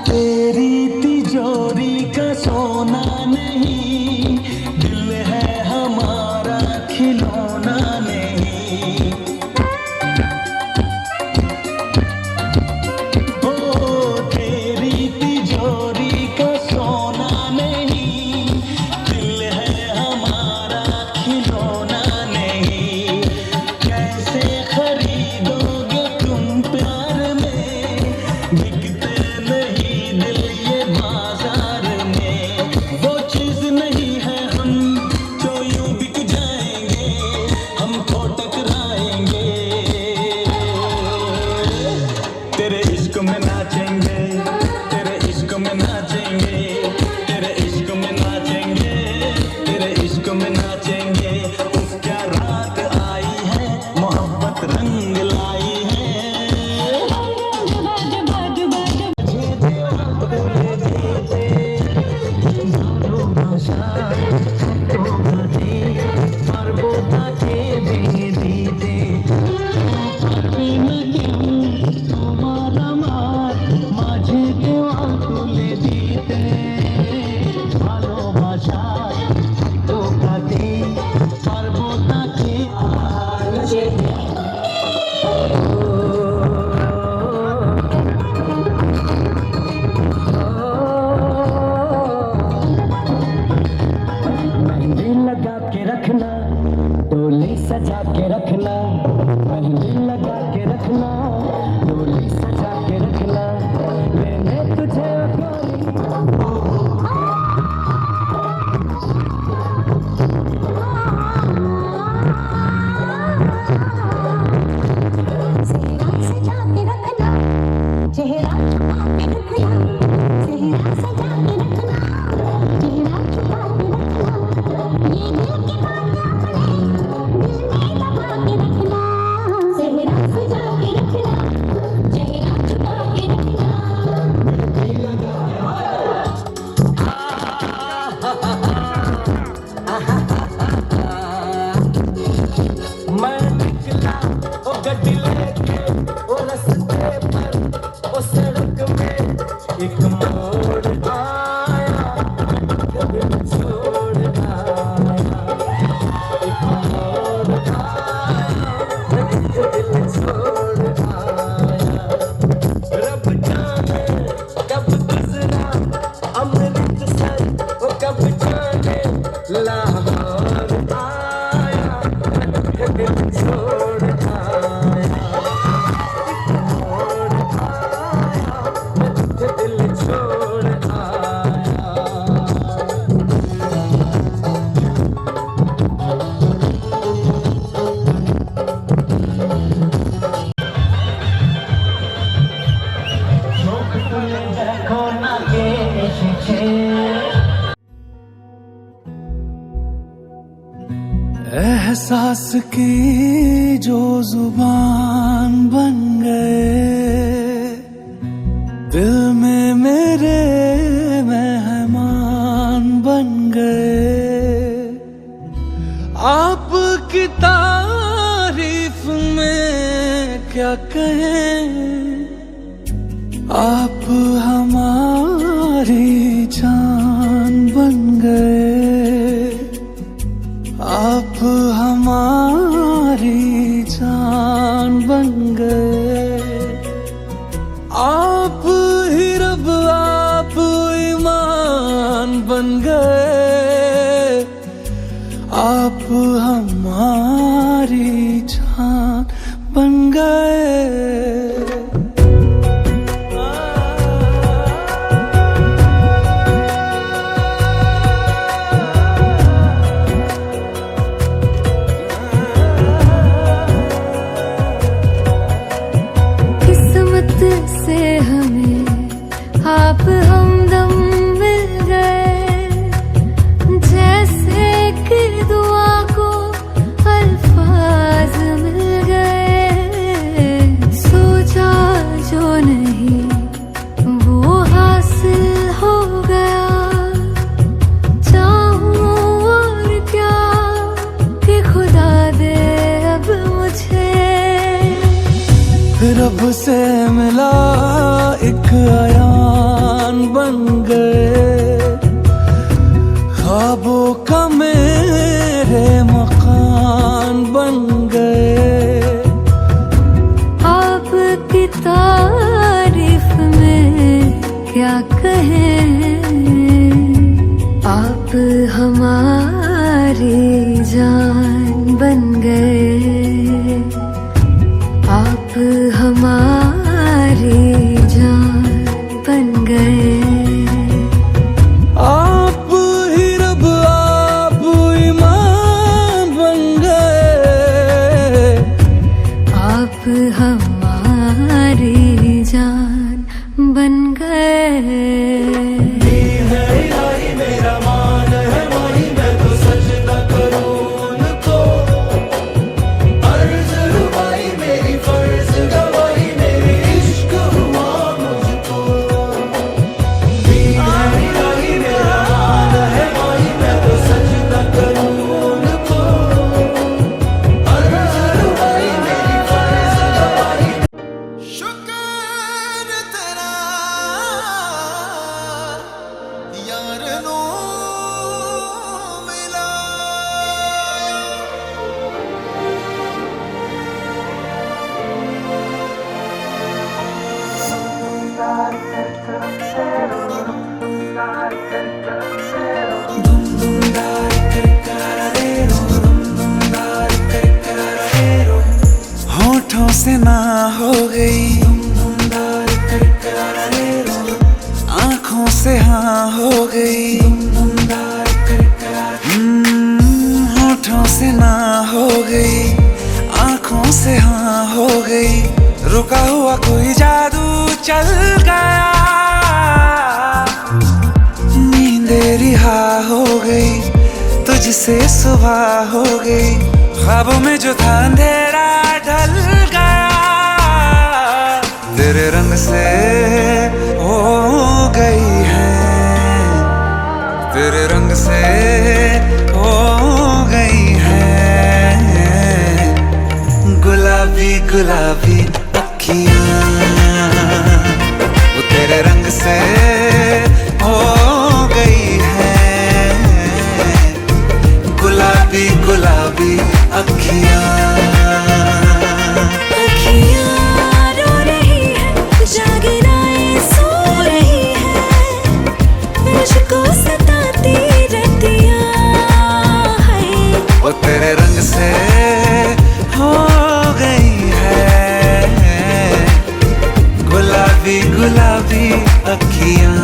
C: तेरी तिजोरी का सोना नहीं, दिल है हमारा खिलौना नहीं। ओ तेरी तिजोरी का सोना नहीं, दिल है हमारा खिलौना नहीं। कैसे खरीदोगे तुम प्यार में, बिकते नहीं दिल ये बाजार में। वो चीज नहीं है हम जो यूं बिक जाएंगे, हमको टकराएंगे। तेरे इश्क में नाचेंगे, तेरे इश्क में नाचेंगे, तेरे इश्क में नाचेंगे, तेरे इश्क में नाचेंगे। उफ क्या रात आई है, मोहब्बत रंग लाई है।
D: डुबा डुबा डुबा डुबा।
C: मेहंदी लगा के रखना, डोली सजा के रखना। मेहंदी लगा के रखना, डोली सजा के रखना। मैंने तुझे
D: चेहरा सजा के रखना, चेहरा छुपा के रखना, चेहरा सजा के रखना, चेहरा छुपा के रखना। ये दिल की बात अपने दिल में दबा के रखना, चेहरा सजा के रखना, चेहरा छुपा के रखना।
C: मैं निकला ओ गड्डी लेके, ओ रस्ते पर ओ सड़क में एक मोड़ आया, कभी न छोड़ आया। एक मोड़ आया, कभी दिल छोड़ आया। रब जाने कब गुजरा अमृतसर, ओ कब जाने लाहौर आया, दिल छोड़ आया। मोड़ आया, दिल छोड़ आया। দেখো না কে এসেছে। एहसास की जो जुबान बन गए, दिल में मेरे मेहमान बन गए। आपकी तारीफ में क्या कहें, आप हमारी जान बन गए। आप हमारी जान बन गए। आप ही रब, आप ईमान बन गए, आप हमारी जान बन गए।
D: किस्मत से हमें आप हमदम मिल गए, जैसे कि दुआ को अल्फाज मिल गए। सोचा जो नहीं वो हासिल हो गया, चाहूं और क्या कि खुदा दे अब मुझे।
C: रब से मिला एक आयान बन गए, ख्वाबों का मेरे मकान बन गए।
D: आपकी तारीफ में क्या कहें, आप हमारी जान बन गए, आप हमारी जान बन गए।
C: आप ही रब, आप ईमान बन गए,
D: आप हमारी जान बन गए।
C: मेरा मान है वही, मैं तो सजदा करूं उनको। अर्ज़ रुबाई मेरी, फर्ज गवाही मेरी, इश्क हुआ मुझको। मेरा मान है वही, मैं तो सजदा करूं उनको। अर्ज़ रुबाई मेरी, फर्ज गवाही। शुक्र तेरा यार नो मिला। होठों से ना हो गई, आंखों से हाँ हो गई। होठों से ना हो गई, आंखों से हाँ हो गई। रुका हुआ कोई जादू चल गया, नींदे रिहा हो गई, तुझसे सुबह हो गई। ख्वाबों में जो था अंधेरा ढल गया, तेरे रंग से हो गई है, तेरे रंग से हो गई है। गुलाबी गुलाबी अखियां, वो तेरे रंग से हो गई है। गुलाबी गुलाबी अखियां,
D: अखियाँ रो रही है, जागराएं सो रही है, मुझको सताती रतियाँ है।
C: वो तेरे रंग से हो गई है। गुलाबी गुलाबी अखियां।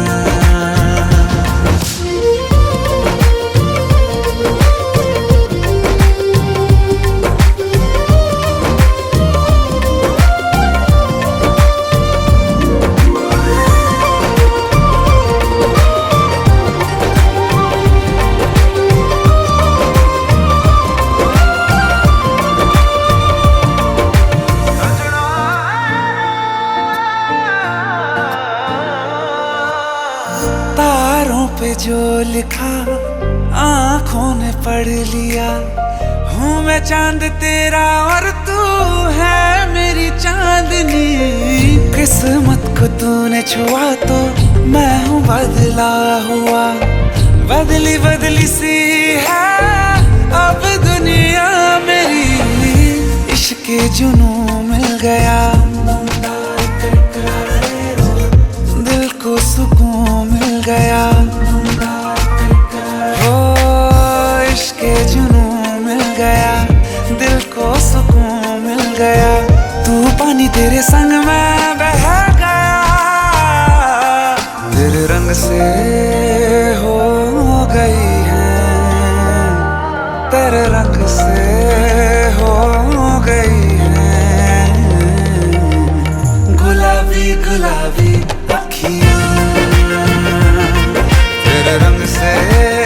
C: पे जो लिखा आंखों ने पढ़ लिया। हूँ मैं चांद तेरा और तू है मेरी चांदनी। किस्मत को तूने छुआ तो मैं हूँ बदला हुआ। बदली बदली सी है अब दुनिया मेरी। इश्क के जुनू मिल गया, दिल को सुकून मिल गया। से